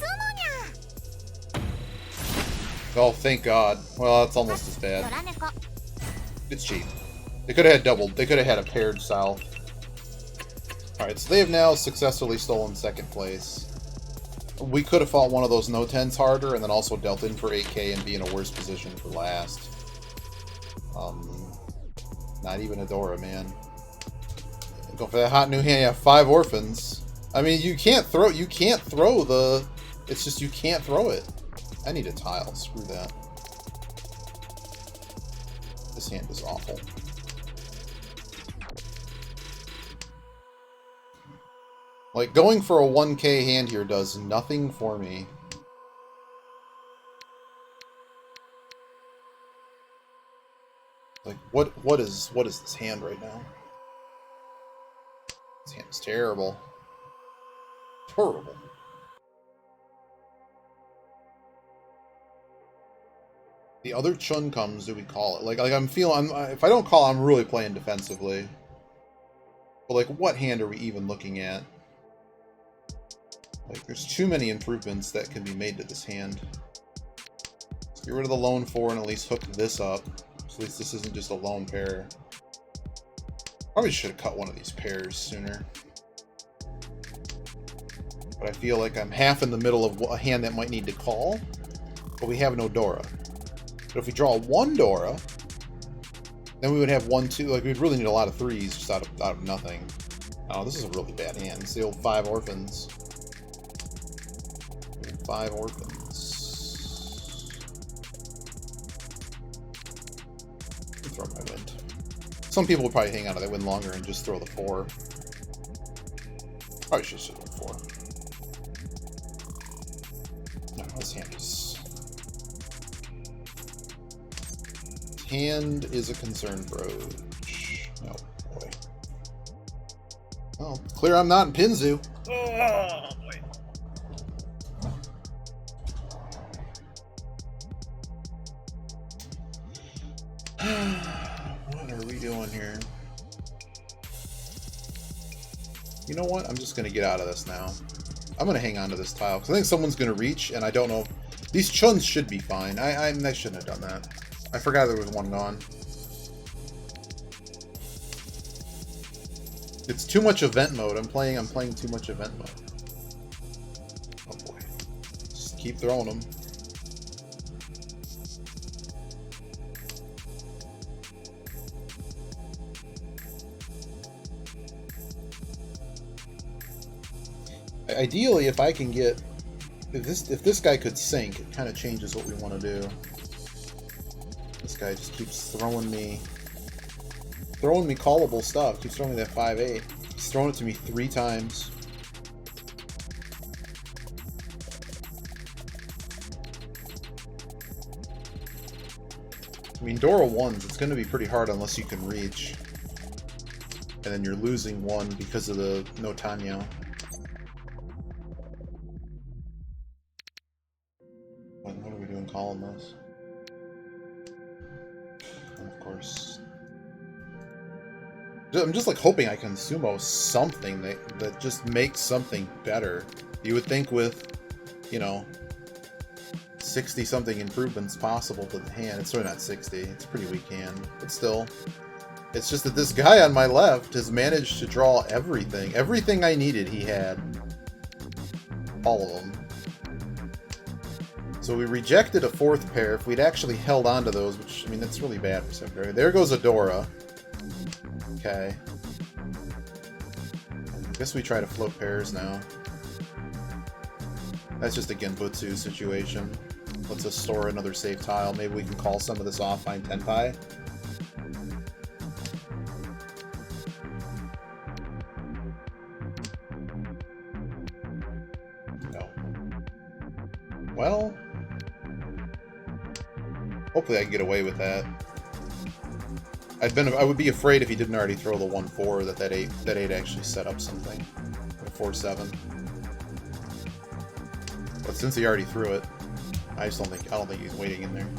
Oh, thank God. Well, that's almost as bad. It's cheap. They could have had doubled. They could have had a paired south. Alright, so they have now successfully stolen 2nd place. We could have fought one of those no 10s harder and then also dealt in for 8K and be in a worse position for last. Not even Adora, man. Go for that hot new hand. Yeah, 5 orphans. I mean, you can't throw the... It's just you can't throw it. I need a tile. Screw that. This hand is awful. Like, going for a 1K hand here does nothing for me. Like, what is this hand right now? This hand is terrible. Terrible. The other Chun comes, do we call it? Like I'm feeling, if I don't call, I'm really playing defensively. But like, what hand are we even looking at? Like, there's too many improvements that can be made to this hand. Let's get rid of the lone 4 and at least hook this up. So at least this isn't just a lone pair. Probably should have cut one of these pairs sooner. But I feel like I'm half in the middle of a hand that might need to call. But we have no Dora. But if we draw 1 Dora, then we would have 1, 2. Like, we'd really need a lot of 3s just out of nothing. Oh, this is a really bad hand. It's the old 5 orphans. 5 orphans. Throw my wind. Some people would probably hang out of that wind longer and just throw the 4. Probably should have thrown 4. No, this hand is... Hand is a concern for Oj. Oh, boy. Well, clear I'm not in Pinzu. Oh, boy. What are we doing here? You know what? I'm just going to get out of this now. I'm going to hang on to this tile, because I think someone's going to reach, and I don't know. These Chuns should be fine. I shouldn't have done that. I forgot there was one gone. It's too much event mode. I'm playing too much event mode. Oh boy. Just keep throwing them. Ideally, if I can get... If this guy could sink, it kind of changes what we want to do. This guy just keeps throwing me throwing me callable stuff. Keeps throwing me that 5-8. He's thrown it to me 3 times. I mean, Dora 1s, it's going to be pretty hard unless you can reach. And then you're losing 1 because of the no Tanyo. What are we doing calling this? And of course... I'm just like hoping I can sumo something that just makes something better. You would think with, you know, 60-something improvements possible to the hand. It's really not 60. It's a pretty weak hand. But still, it's just that this guy on my left has managed to draw everything. Everything I needed, he had. All of them. So we rejected a 4th pair. If we'd actually held on to those, which, I mean, that's really bad for secondary. There goes a Dora. Okay. I guess we try to float pairs now. That's just a Genbutsu situation. Let's us store another safe tile. Maybe we can call some of this off, find Tenpai. No. Well... hopefully I can get away with that. I would be afraid if he didn't already throw the 1-4 that 8 actually set up something. A 4-7. But since he already threw it, I don't think he's waiting in there.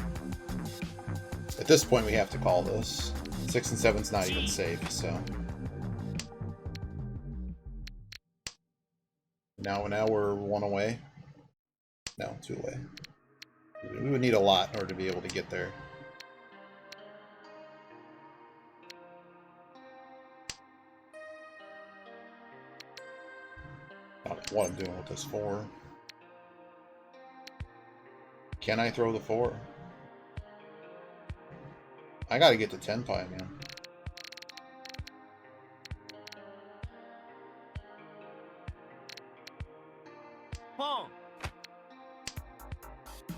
At this point we have to call this. 6 and 7's not even safe, so. Now we're 1 away. No, 2 away. We would need a lot in order to be able to get there. I don't know what I'm doing with this 4. Can I throw the 4? I gotta get to Tenpai, man.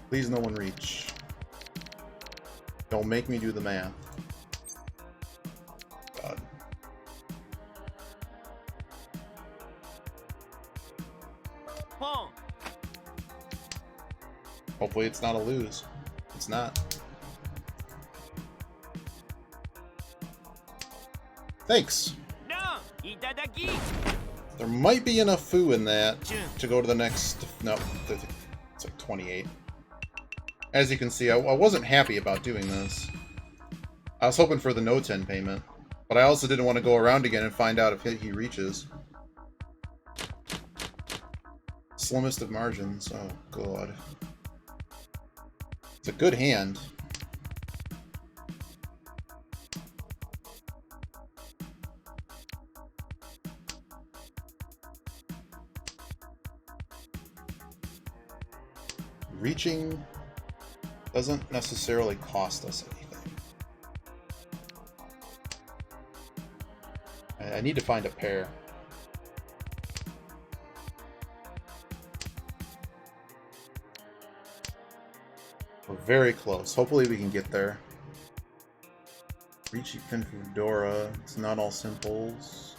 Please no one reach. Don't make me do the math. God. Hopefully it's not a lose. It's not. Thanks. There might be enough foo in that to go to the next... No, it's like 28. As you can see, I wasn't happy about doing this. I was hoping for the no 10 payment, but I also didn't want to go around again and find out if he reaches. Slimmest of margins. Oh, God. It's a good hand. Reaching doesn't necessarily cost us anything. I need to find a pair. We're very close. Hopefully we can get there. Reach pin for Dora. It's not all simples.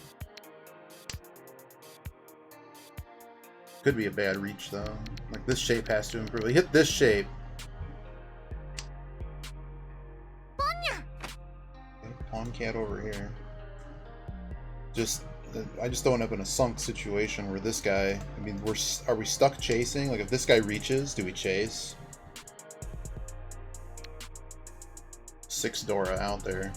Could be a bad reach though. Like this shape has to improve. Hit this shape. Okay, Pawn Cat over here. I just don't end up in a sunk situation where this guy. I mean, are we stuck chasing? Like if this guy reaches, do we chase? 6 Dora out there.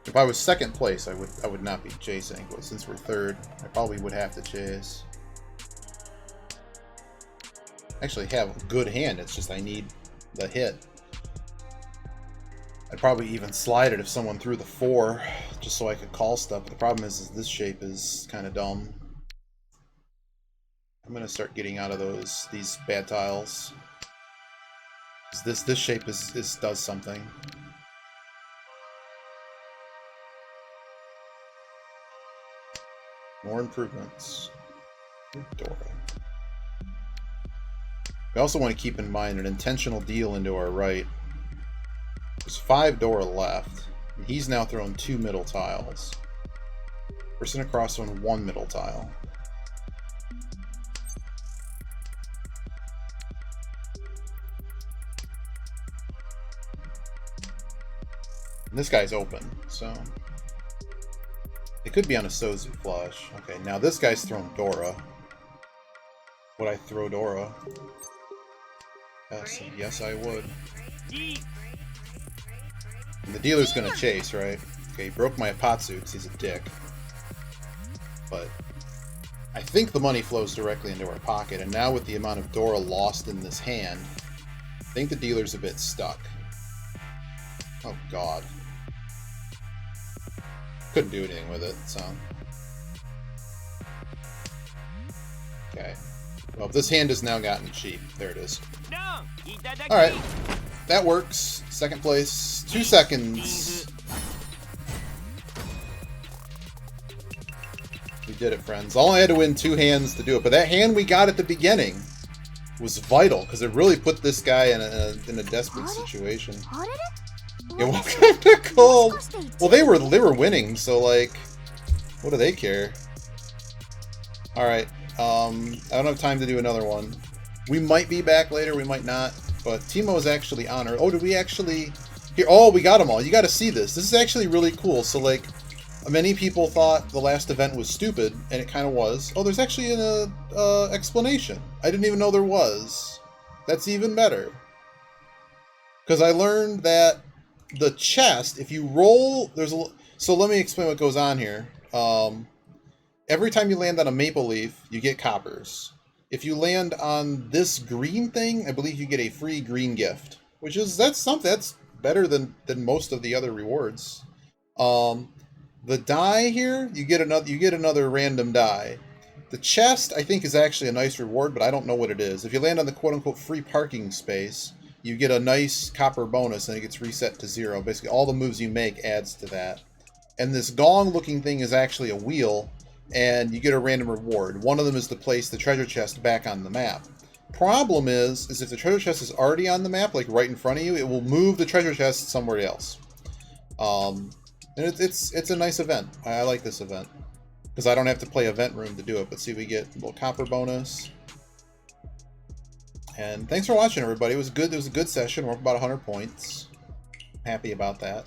If I was second place, I would not be chasing, but since we're third, I probably would have to chase. Actually have a good hand, it's just I need the hit. I'd probably even slide it if someone threw the 4, just so I could call stuff, but the problem is this shape is kind of dumb. I'm gonna start getting out of these bad tiles. This shape does something. More improvements. Dora. We also want to keep in mind an intentional deal into our right. There's 5 Dora left. And he's now thrown 2 middle tiles. Person across on 1 middle tile. And this guy's open, so it could be on a Sozu flush. Okay, now this guy's thrown Dora. Would I throw Dora? Yes, I would. And the dealer's gonna chase, right? Okay, he broke my Apatsu because he's a dick. But I think the money flows directly into our pocket, and now with the amount of Dora lost in this hand, I think the dealer's a bit stuck. Oh god. Couldn't do anything with it, so. Okay. Well, this hand has now gotten cheap. There it is. Alright. That works. Second place. 2 seconds. We did it, friends. All I had to win 2 hands to do it. But that hand we got at the beginning was vital, because it really put this guy in a desperate situation. Yeah, welcome to Cold. Well, they were winning, so like, what do they care? All right, I don't have time to do another one. We might be back later, we might not. But Timo is actually on her. Oh, did we actually? Here, oh, we got them all. You got to see this. This is actually really cool. So like, many people thought the last event was stupid, and it kind of was. Oh, there's actually an explanation. I didn't even know there was. That's even better. Because I learned that the chest, if you roll, so let me explain what goes on here. Every time you land on a maple leaf, you get coppers. If you land on this green thing, I believe you get a free green gift, that's something that's better than most of the other rewards. The die here, you get another random die. The chest, I think, is actually a nice reward, but I don't know what it is. If you land on the quote-unquote free parking space, you get a nice copper bonus, and it gets reset to 0. Basically, all the moves you make adds to that. And this gong-looking thing is actually a wheel, and you get a random reward. One of them is to place the treasure chest back on the map. Problem is if the treasure chest is already on the map, like right in front of you, it will move the treasure chest somewhere else. And it's a nice event. I like this event. Because I don't have to play Event Room to do it. But see, we get a little copper bonus. And thanks for watching, everybody. It was good. It was a good session. We're up about 100 points. Happy about that.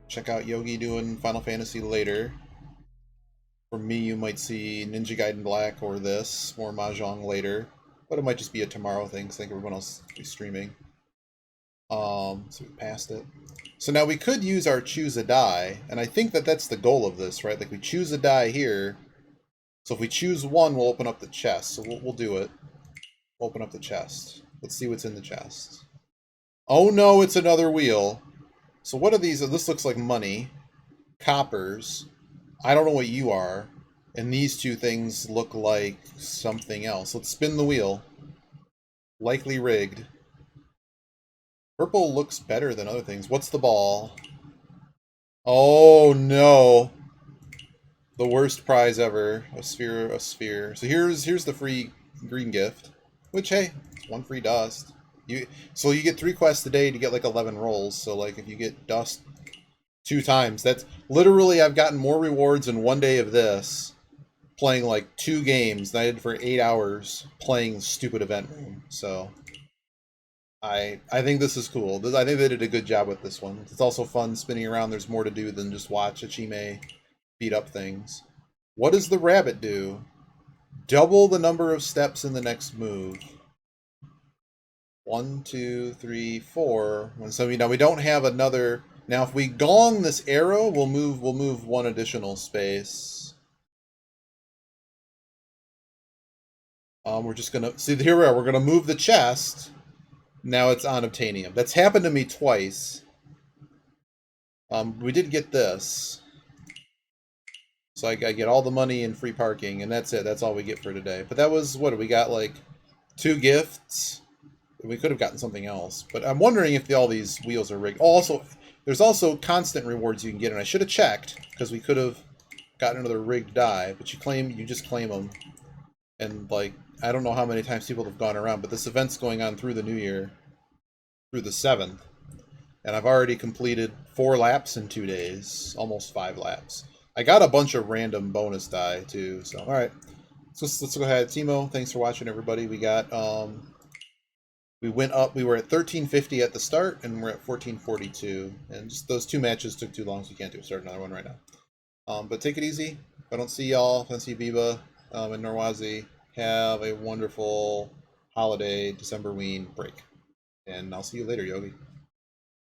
Check out Yogi doing Final Fantasy later. For me, you might see Ninja Gaiden Black or this, more Mahjong later. But it might just be a tomorrow thing, because I think everyone else will be streaming. So we passed it. So now we could use our choose a die, and I think that's the goal of this, right? Like we choose a die here. So if we choose one, we'll open up the chest. So we'll do it. We'll open up the chest. Let's see what's in the chest. Oh no, it's another wheel. So what are these? This looks like money. Coppers. I don't know what you are. And these two things look like something else. Let's spin the wheel. Likely rigged. Purple looks better than other things. What's the ball? Oh no. The worst prize ever. A sphere, a sphere. So here's the free green gift. Which, hey, one free dust. So you get 3 quests a day to get like 11 rolls. So like if you get dust 2 times, that's literally, I've gotten more rewards in 1 day of this playing like 2 games than I did for 8 hours playing stupid Event Room. So I think this is cool. I think they did a good job with this one. It's also fun spinning around. There's more to do than just watch Achime beat up things. What does the rabbit do? Double the number of steps in the next move. 1, 2, 3, 4. So now we don't have another. Now if we gong this arrow, we'll move 1 additional space. We're just gonna see here we are. We're gonna move the chest. Now it's on Obtainium. That's happened to me twice. We did get this. So I get all the money and free parking, and that's it. That's all we get for today. But that was, what, we got like 2 gifts? We could have gotten something else. But I'm wondering if all these wheels are rigged. Also, there's also constant rewards you can get, and I should have checked, because we could have gotten another rigged die, but you just claim them. And like, I don't know how many times people have gone around, but this event's going on through the new year. through the 7th. And I've already completed 4 laps in 2 days. Almost 5 laps. I got a bunch of random bonus die, too. So, alright. So let's go ahead. Timo, thanks for watching, everybody. We got, we went up. We were at 1350 at the start, and we're at 1442. And just those 2 matches took too long, so you can't do start another one right now. But take it easy. If I don't see y'all, if I don't see Biba and Norwazi, have a wonderful holiday Decemberween break. And I'll see you later, Yogi.